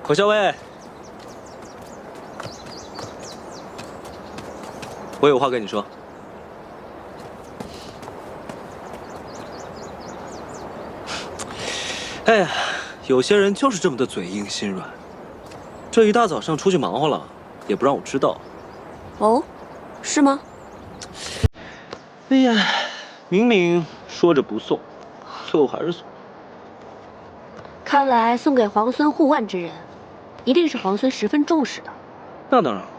何校尉，我有话跟你说。哎呀，有些人就是这么的嘴硬心软。这一大早上出去忙活了，也不让我知道。哦，是吗？哎呀，明明说着不送，最后还是送。看来送给皇孙护腕之人，一定是皇孙十分重视的。那当然了。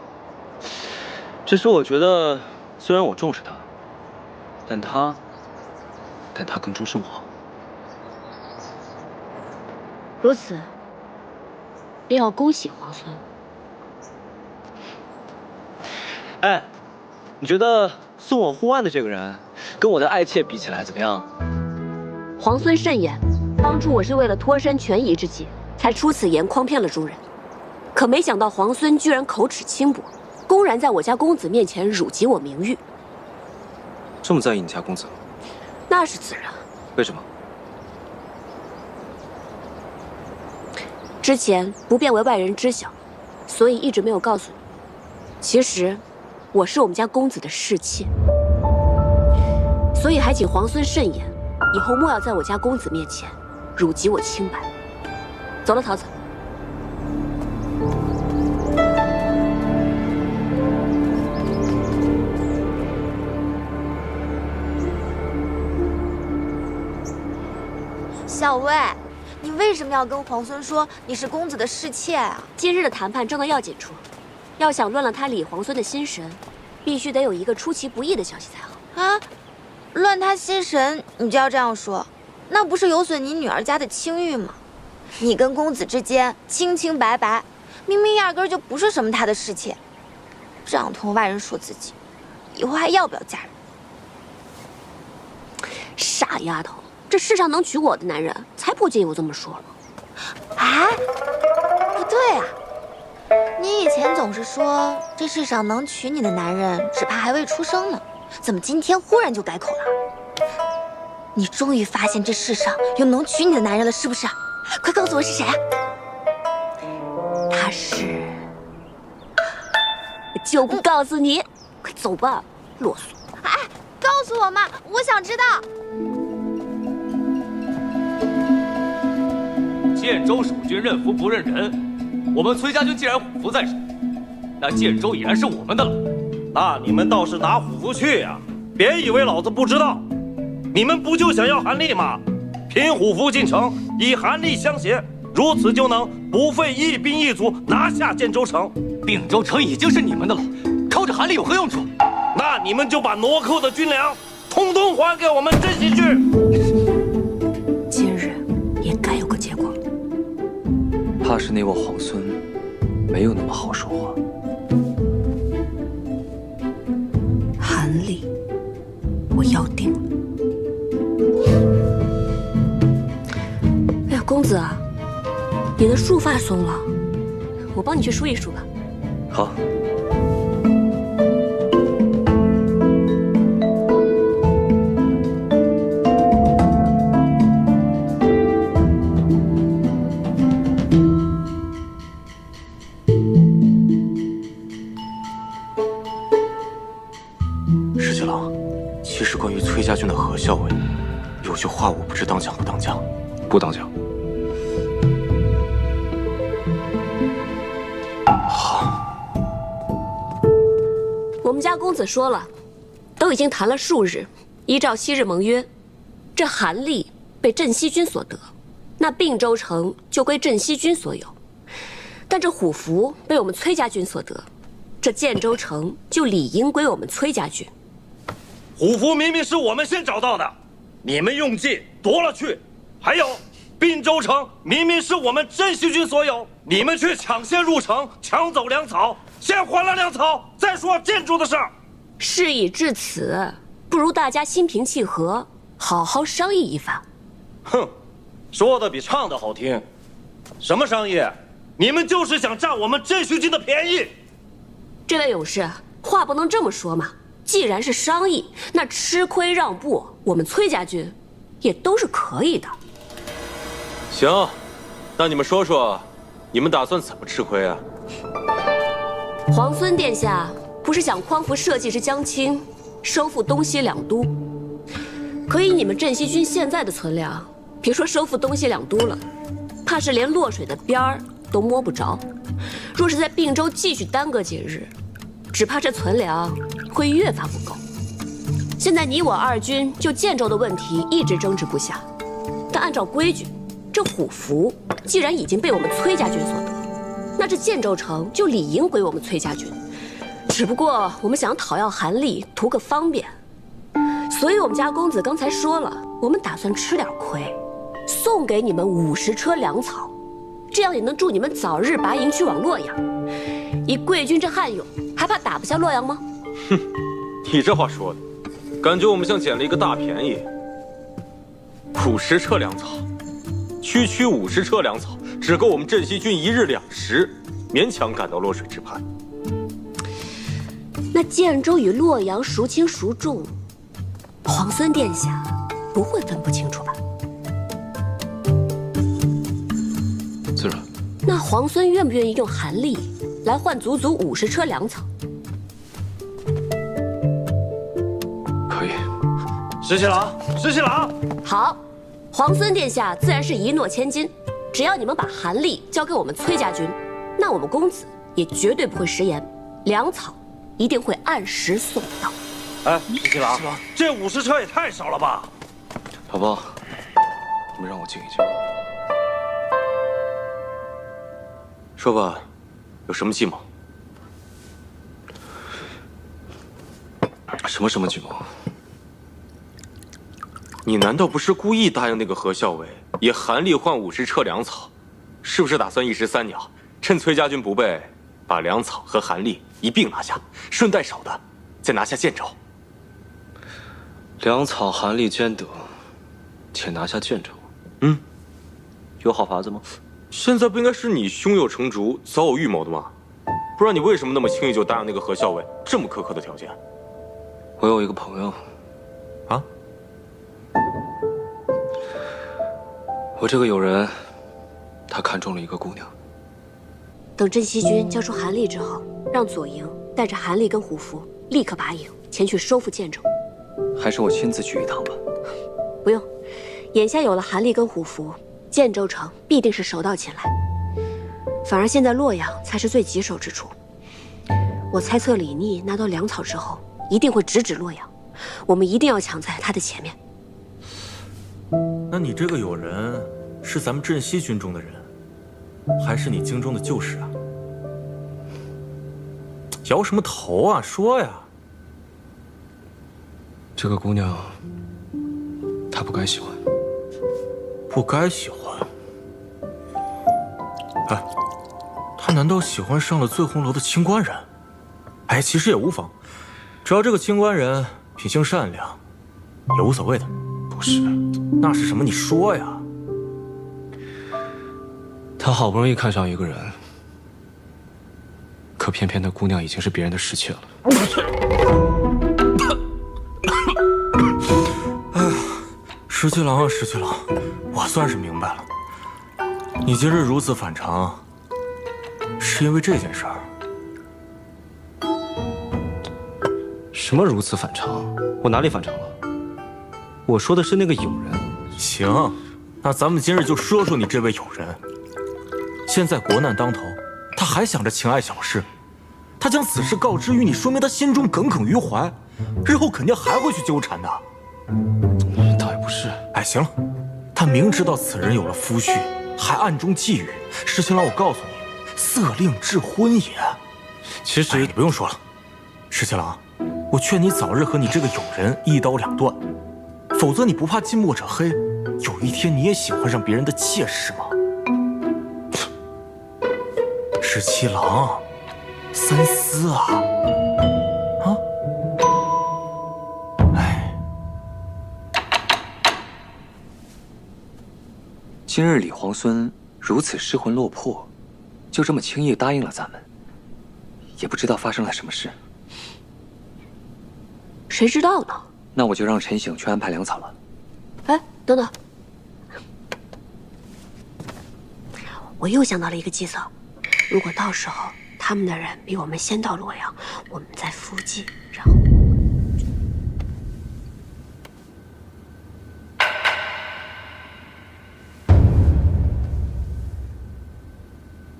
只是我觉得，虽然我重视他，但他更重视我。如此，便要恭喜皇孙。哎，你觉得送我护腕的这个人，跟我的爱妾比起来怎么样？皇孙慎言，当初我是为了脱身权宜之计，才出此言诓骗了诸人。可没想到皇孙居然口齿轻薄，公然在我家公子面前辱及我名誉。这么在意你家公子？那是自然。为什么？之前不便为外人知晓，所以一直没有告诉你。其实，我是我们家公子的侍妾，所以还请皇孙慎言，以后莫要在我家公子面前辱及我清白。走了，桃子。小薇，你为什么要跟皇孙说你是公子的侍妾啊？今日的谈判正到要紧处，要想乱了他李皇孙的心神，必须得有一个出其不意的消息才好。啊，乱他心神，你就要这样说，那不是有损你女儿家的清誉吗？你跟公子之间清清白白，明明压根儿就不是什么他的侍妾，这样同外人说自己，以后还要不要嫁人？傻丫头，这世上能娶我的男人，才不介意我这么说呢。哎，不对啊，你以前总是说这世上能娶你的男人，只怕还未出生呢，怎么今天忽然就改口了？你终于发现这世上有能娶你的男人了，是不是？快告诉我是谁啊？他是……就不告诉你，快走吧，啰嗦。哎，告诉我嘛，我想知道。建州守军认服不认人，我们崔家军既然虎符在手，那建州已然是我们的了。那你们倒是拿虎符去呀！别以为老子不知道，你们不就想要韩立吗？凭虎符进城，以韩立相协，如此就能不费一兵一卒拿下建州城。并州城已经是你们的了，靠着韩立有何用处？那你们就把挪扣的军粮统统还给我们镇西去。今日也该有个结果。怕是那位皇孙没有那么好说话。韩立，我要定了。哎呀，公子啊，你的束发松了，我帮你去梳一梳吧。好。石七郎，其实关于崔家军的何校尉，有句话我不知当讲不当讲。不当讲。我们家公子说了，都已经谈了数日，依照昔日盟约，这韩立被镇西军所得，那并州城就归镇西军所有；但这虎符被我们崔家军所得，这建州城就理应归我们崔家军。虎符明明是我们先找到的，你们用计夺了去；还有，并州城明明是我们镇西军所有，你们却抢先入城，抢走粮草。先还了粮草，再说建筑的事儿。事已至此，不如大家心平气和，好好商议一番。哼，说的比唱的好听。什么商议？你们就是想占我们镇西军的便宜。这位勇士，话不能这么说嘛。既然是商议，那吃亏让步，我们崔家军也都是可以的。行，那你们说说，你们打算怎么吃亏啊？皇孙殿下不是想匡扶社稷之将倾，收复东西两都？可以你们镇西军现在的存粮，别说收复东西两都了，怕是连洛水的边儿都摸不着。若是在并州继续耽搁几日，只怕这存粮会越发不够。现在你我二军就建州的问题一直争执不下，但按照规矩，这虎符既然已经被我们崔家军所得，那这建州城就理应归我们崔家军。只不过我们想讨要韩立，图个方便，所以我们家公子刚才说了，我们打算吃点亏，送给你们50车粮草，这样也能助你们早日拔营去往洛阳。以贵军这悍勇，还怕打不下洛阳吗？哼，你这话说的，感觉我们像捡了一个大便宜。50车粮草，区50车粮草，只够我们镇西军1日2食，勉强赶到洛水之畔。那建州与洛阳孰轻孰重，皇孙殿下不会分不清楚吧？自然。那皇孙愿不愿意用韩立来换足足50车粮草？可以。石七郎，石七郎，好，皇孙殿下自然是一诺千金，只要你们把韩立交给我们崔家军，那我们公子也绝对不会食言，粮草一定会按时送到。哎，石七郎，这50车也太少了吧？老包，你们让我静一静。说吧，有什么计谋？什么计谋？你难道不是故意答应那个何校尉，以韩立换50车粮草？是不是打算一石三鸟，趁崔家军不备，把粮草和韩立一并拿下，顺带手的再拿下建州？粮草韩立兼得，且拿下建州。有好法子吗？现在不应该是你胸有成竹、早有预谋的吗？不然你为什么那么轻易就答应那个何校尉这么苛刻的条件？我有一个朋友，啊？我这个友人，他看中了一个姑娘。等镇西军交出韩立之后，让左营带着韩立跟虎符立刻拔营前去收复建州。还是我亲自去一趟吧。不用，眼下有了韩立跟虎符，建州城必定是手到擒来。反而现在洛阳才是最棘手之处。我猜测李逆拿到粮草之后，一定会直指洛阳，我们一定要抢在他的前面。那你这个友人是咱们镇西军中的人，还是你京中的旧识啊？摇什么头啊？说呀！这个姑娘，她不该喜欢。不该喜欢？哎，她难道喜欢上了醉红楼的清官人？哎，其实也无妨，只要这个清官人品性善良，也无所谓的。不是，那是什么？你说呀。他好不容易看上一个人，可偏偏那姑娘已经是别人的侍妾了。哎呀，石七郎啊，石七郎，我算是明白了，你今日如此反常，是因为这件事儿。什么如此反常？我哪里反常了？我说的是那个友人。行，那咱们今日就说说你这位友人。现在国难当头，他还想着情爱小事，他将此事告知于你，说明他心中耿耿于怀，日后肯定还会去纠缠的。倒也不是。哎，行了，他明知道此人有了夫婿，还暗中觊觎。石青郎，我告诉你，色令智昏也。其实你不用说了，石青郎，我劝你早日和你这个友人一刀两断，否则你不怕近墨者黑，有一天你也喜欢上别人的妾室吗？石七郎，三思啊！啊！哎，今日李皇孙如此失魂落魄，就这么轻易答应了咱们，也不知道发生了什么事。谁知道呢？那我就让陈醒去安排粮草了。哎，等等，我又想到了一个计策。如果到时候他们的人比我们先到洛阳，我们再伏击，然后……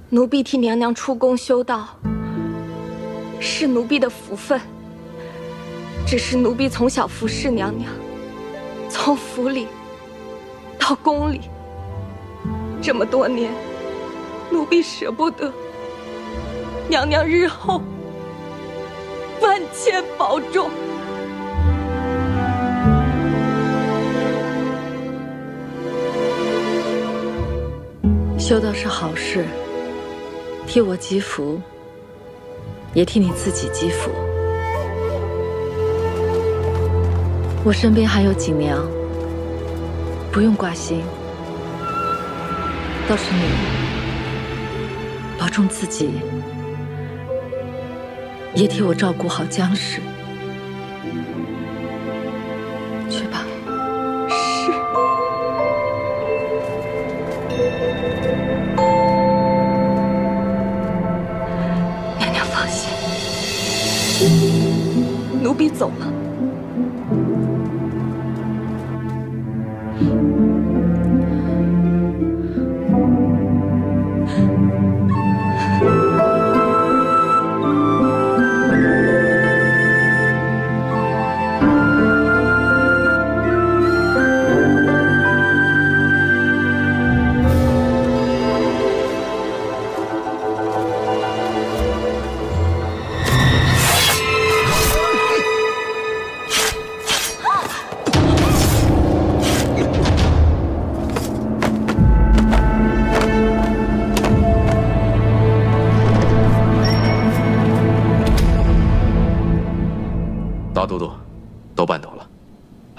奴婢替娘娘出宫修道，是奴婢的福分。只是奴婢从小服侍娘娘，从府里到宫里，这么多年，奴婢舍不得。娘娘日后万千保重。修道是好事，替我积福，也替你自己积福。我身边还有锦娘，不用挂心。倒是你，保重自己，也替我照顾好江氏。去吧。是。娘娘放心，奴婢走了。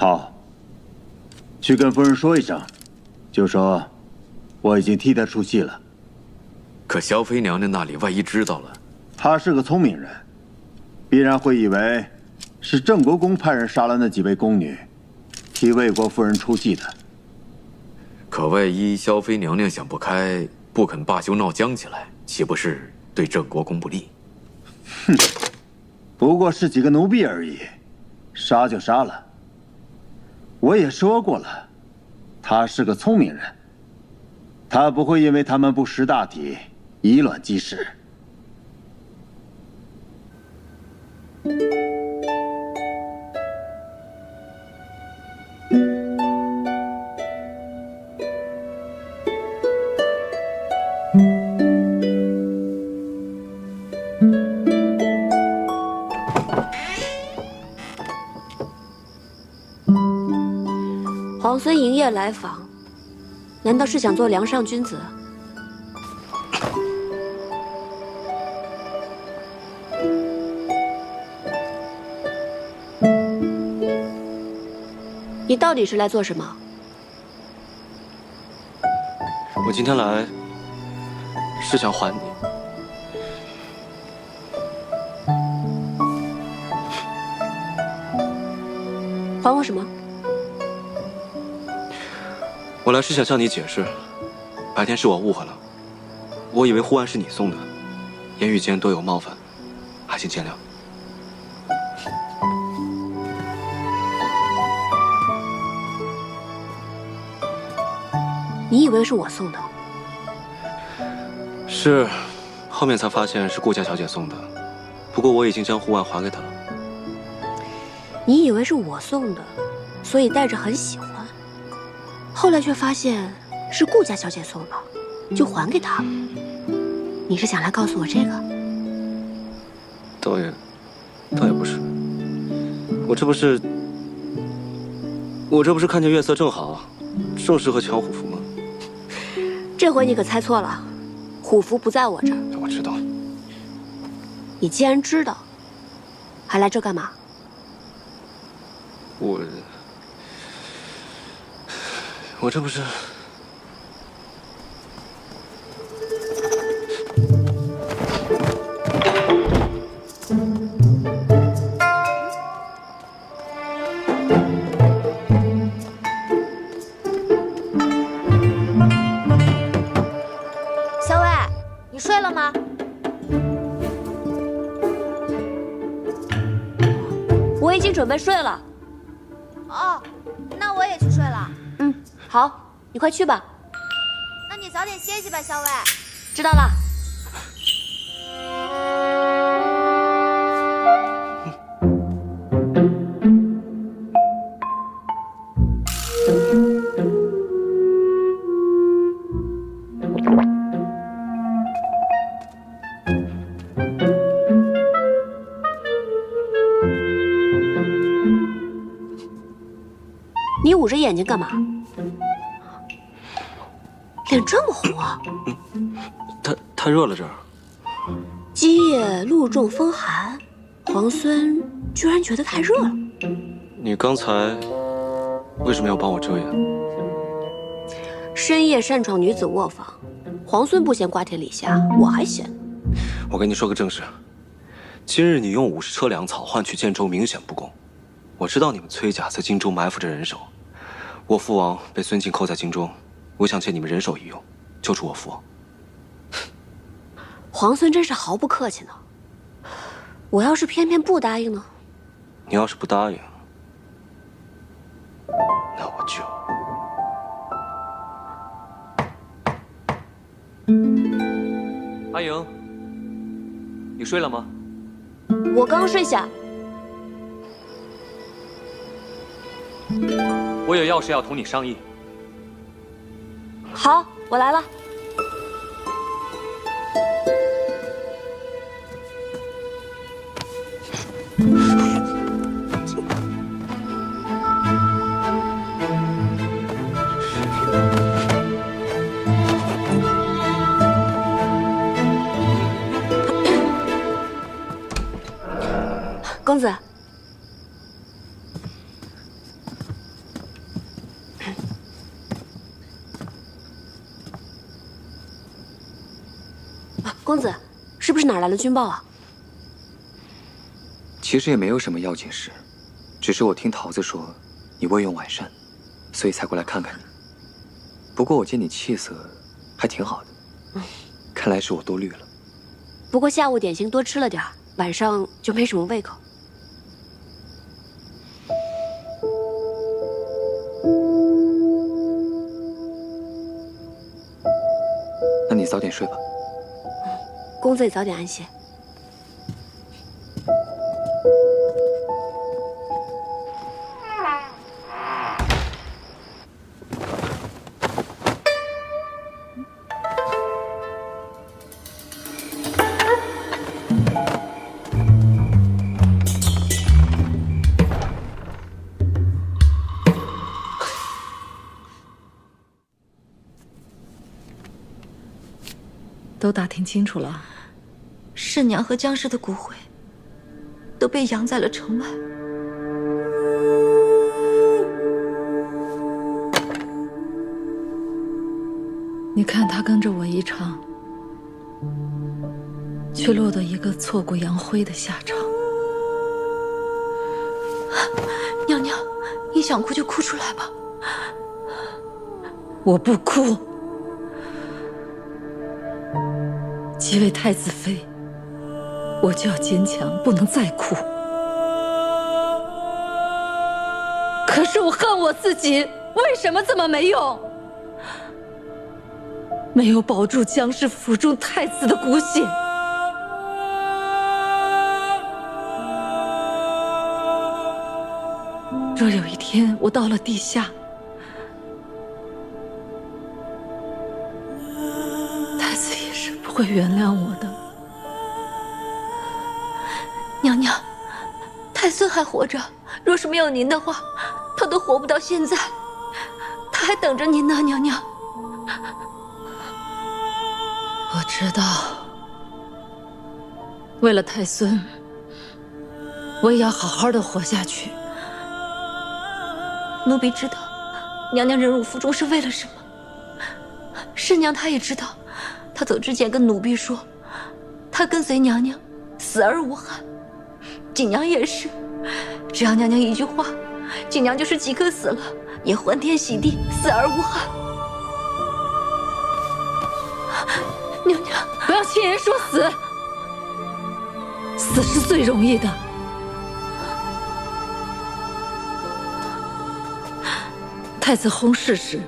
好，去跟夫人说一声，就说我已经替她出气了。可萧妃娘娘那里万一知道了，她是个聪明人，必然会以为是郑国公派人杀了那几位宫女，替魏国夫人出气的。可万一萧妃娘娘想不开，不肯罢休闹僵起来，岂不是对郑国公不利？哼，不过是几个奴婢而已，杀就杀了。我也说过了，他是个聪明人，他不会因为他们不识大体，以卵击石。皇孙营夜来访，难道是想做梁上君子？你到底是来做什么？我今天来是想还你。还我什么？我来是想向你解释，白天是我误会了，我以为护腕是你送的，言语间多有冒犯，还请见谅。你以为是我送的？是，后面才发现是顾家小姐送的，不过我已经将护腕还给她了。你以为是我送的，所以带着很喜欢。后来却发现是顾家小姐送的，就还给她了。你是想来告诉我这个？倒也不是，我这不是看见月色正好，正适合抢虎符吗？这回你可猜错了，虎符不在我这儿。我知道。你既然知道，还来这干嘛？我这不是……小伟，你睡了吗？我已经准备睡了。哦，那我也去睡了。好，你快去吧。那你早点歇息吧，小伟。知道了。你捂着眼睛干嘛？脸这么红啊！太热了这儿。基业露重风寒，皇孙居然觉得太热了。你刚才为什么要帮我遮掩？深夜擅闯女子卧房，皇孙不嫌瓜田李下，我还嫌。我跟你说个正事，今日你用50车粮草换取建州，明显不公。我知道你们崔家在荆州埋伏着人手，我父王被孙敬扣在京中，我想借你们人手一用，救出我父王。皇孙真是毫不客气呢。我要是偏偏不答应呢？你要是不答应，那我就……阿莹，你睡了吗？我刚睡下。我有要事要同你商议。好，我来了。公子，公子，是不是哪儿来了军报啊？其实也没有什么要紧事，只是我听桃子说你未用晚膳，所以才过来看看你。不过我见你气色还挺好的，看来是我多虑了。不过下午点心多吃了点儿，晚上就没什么胃口。那你早点睡吧。公子也早点安歇。都打听清楚了，世娘和江氏的骨灰都被扬在了城外。你看他跟着我一场，却落得一个挫骨扬灰的下场。娘娘，你想哭就哭出来吧。我不哭。即为太子妃，我就要坚强，不能再哭。可是我恨我自己，为什么这么没用？没有保住江氏府中太子的骨血。若有一天我到了地下，会原谅我的。娘娘，太孙还活着，若是没有您的话，他都活不到现在。他还等着您呢，娘娘。我知道，为了太孙，我也要好好的活下去。奴婢知道，娘娘忍辱负重是为了什么。世娘她也知道。他走之前跟奴婢说，他跟随娘娘，死而无憾。锦娘也是，只要娘娘一句话，锦娘就是即刻死了，也欢天喜地，死而无憾。娘娘，不要轻言说死，死是最容易的。太子薨逝时，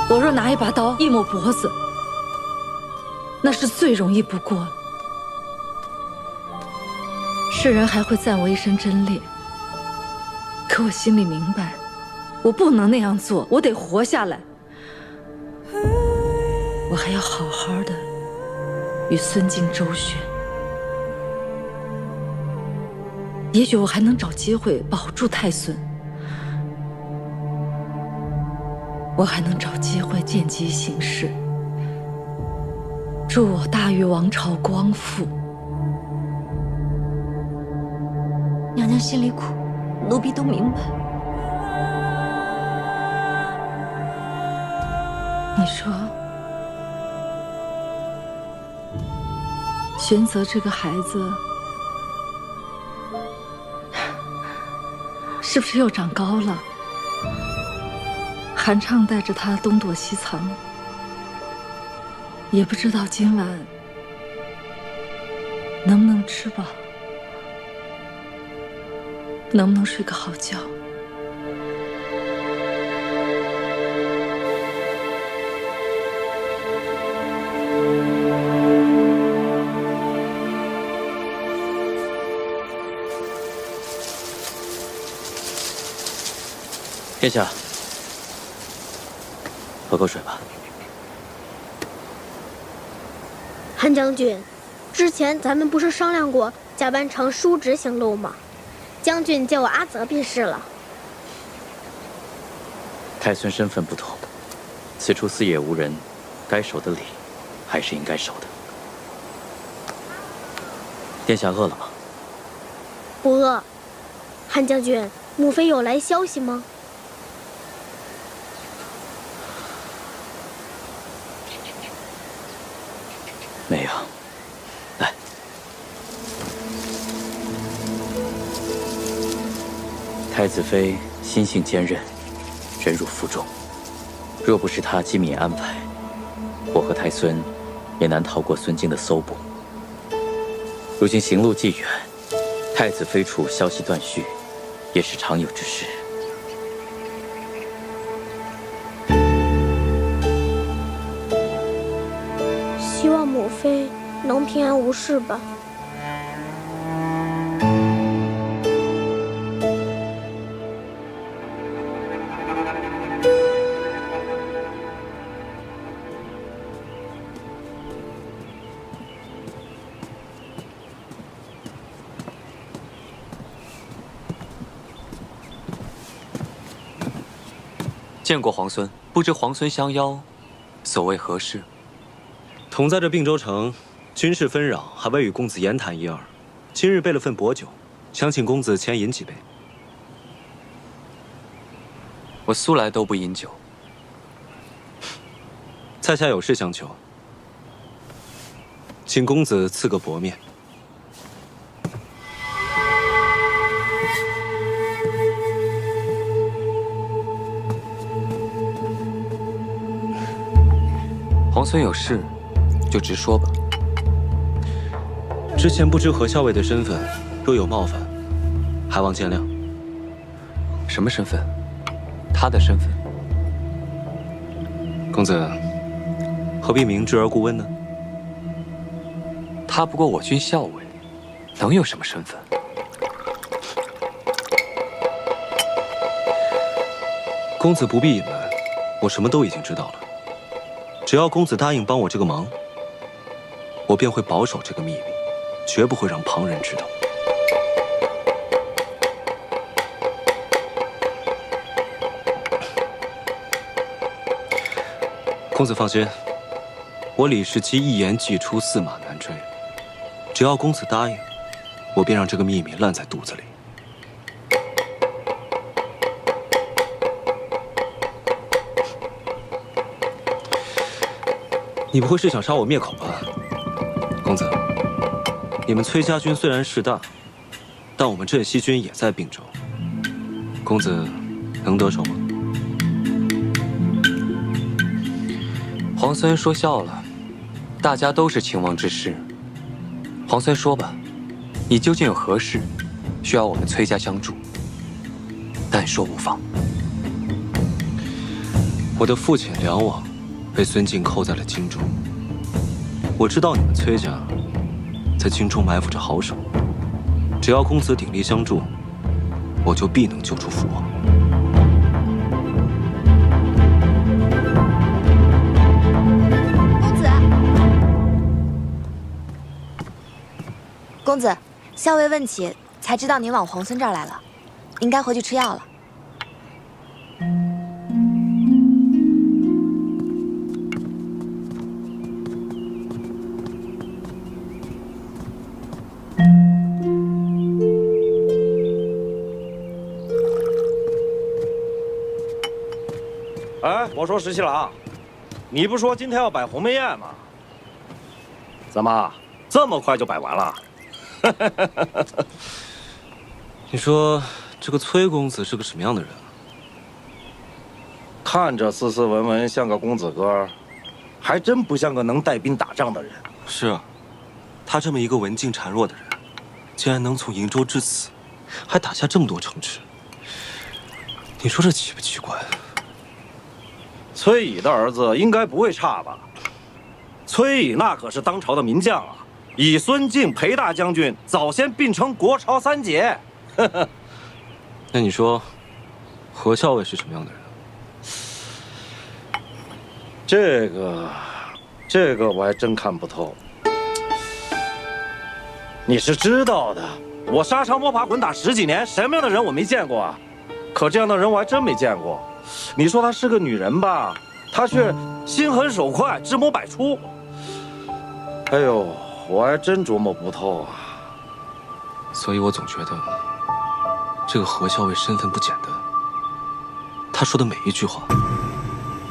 我若拿一把刀一抹脖子，那是最容易不过了。世人还会赞我一身贞烈，可我心里明白，我不能那样做，我得活下来。我还要好好的与孙敬周旋，也许我还能找机会保住太孙，我还能找机会见机行事，助我大禹王朝光复。娘娘心里苦，奴婢都明白。你说，玄泽这个孩子是不是又长高了？韩畅带着他东躲西藏，也不知道今晚能不能吃饱，能不能睡个好觉。殿下，喝口水吧。韩将军，之前咱们不是商量过假扮成叔侄行路吗？将军叫我阿泽便是了。太孙身份不同，此处四野无人，该守的礼还是应该守的。殿下饿了吗？不饿。韩将军，母妃有来消息吗？太子妃心性坚韧，忍辱负重。若不是她机敏安排，我和太孙也难逃过孙敬的搜捕。如今行路既远，太子妃处消息断续，也是常有之事。希望母妃能平安无事吧。见过皇孙，不知皇孙相邀，所谓何事？同在这并州城，军事纷扰，还未与公子言谈一二。今日备了份薄酒，想请公子前饮几杯。我素来都不饮酒。在下有事相求，请公子赐个薄面。皇孙有事，就直说吧。之前不知何校尉的身份，若有冒犯，还望见谅。什么身份？他的身份？公子何必明知而故问呢？他不过我军校尉，能有什么身份？公子不必隐瞒，我什么都已经知道了。只要公子答应帮我这个忙，我便会保守这个秘密，绝不会让旁人知道。公子放心，我李世基一言既出，驷马难追。只要公子答应，我便让这个秘密烂在肚子里。你不会是想杀我灭口吧，公子？你们崔家军虽然势大，但我们镇西军也在并州，公子能得手吗？皇孙说笑了，大家都是秦王之士。皇孙说吧，你究竟有何事，需要我们崔家相助？但说无妨。我的父亲梁王被孙敬扣在了荆州，我知道你们崔家在荆州埋伏着好手，只要公子鼎力相助，我就必能救出父王。公子，校尉问起，才知道您往皇孙这儿来了，应该回去吃药了。哎，我说石七郎，你不说今天要摆鸿门宴吗？怎么这么快就摆完了？你说这个崔公子是个什么样的人啊？看着斯斯文文，像个公子哥，还真不像个能带兵打仗的人。是啊，他这么一个文静孱弱的人，竟然能从瀛州至此，还打下这么多城池。你说这奇不奇怪？崔乙的儿子应该不会差吧？崔乙那可是当朝的名将啊！以孙敬、裴大将军早先并称国朝三杰。那你说，何校尉是什么样的人？这个我还真看不透。你是知道的，我沙场摸爬滚打10几年，什么样的人我没见过啊？可这样的人我还真没见过。你说她是个女人吧，她却心狠手快，智谋百出。哎呦，我还真琢磨不透啊。所以我总觉得，这个何校尉身份不简单。他说的每一句话，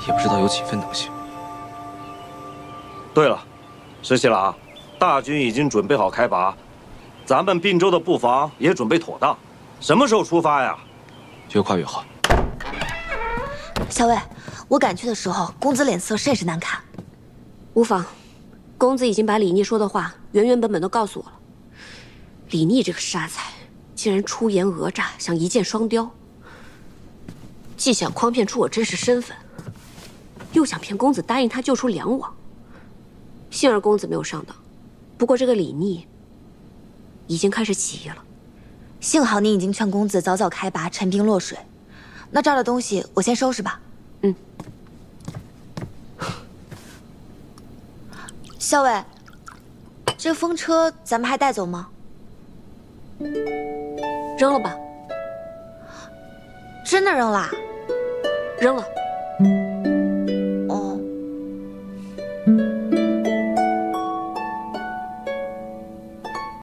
也不知道有几分能信。对了，石七郎，大军已经准备好开拔，咱们并州的布防也准备妥当，什么时候出发呀？越快越好。小魏，我赶去的时候，公子脸色甚是难看。无妨，公子已经把李逆说的话原本都告诉我了。李逆这个傻才，竟然出言讹诈，想一箭双雕，既想诓骗出我真实身份，又想骗公子答应他救出梁王。幸而公子没有上当，不过这个李逆已经开始起疑了。幸好你已经劝公子早早开拔，陈兵落水。那这儿的东西我先收拾吧。嗯。校尉，这个风车咱们还带走吗？扔了吧。真的扔了？扔了。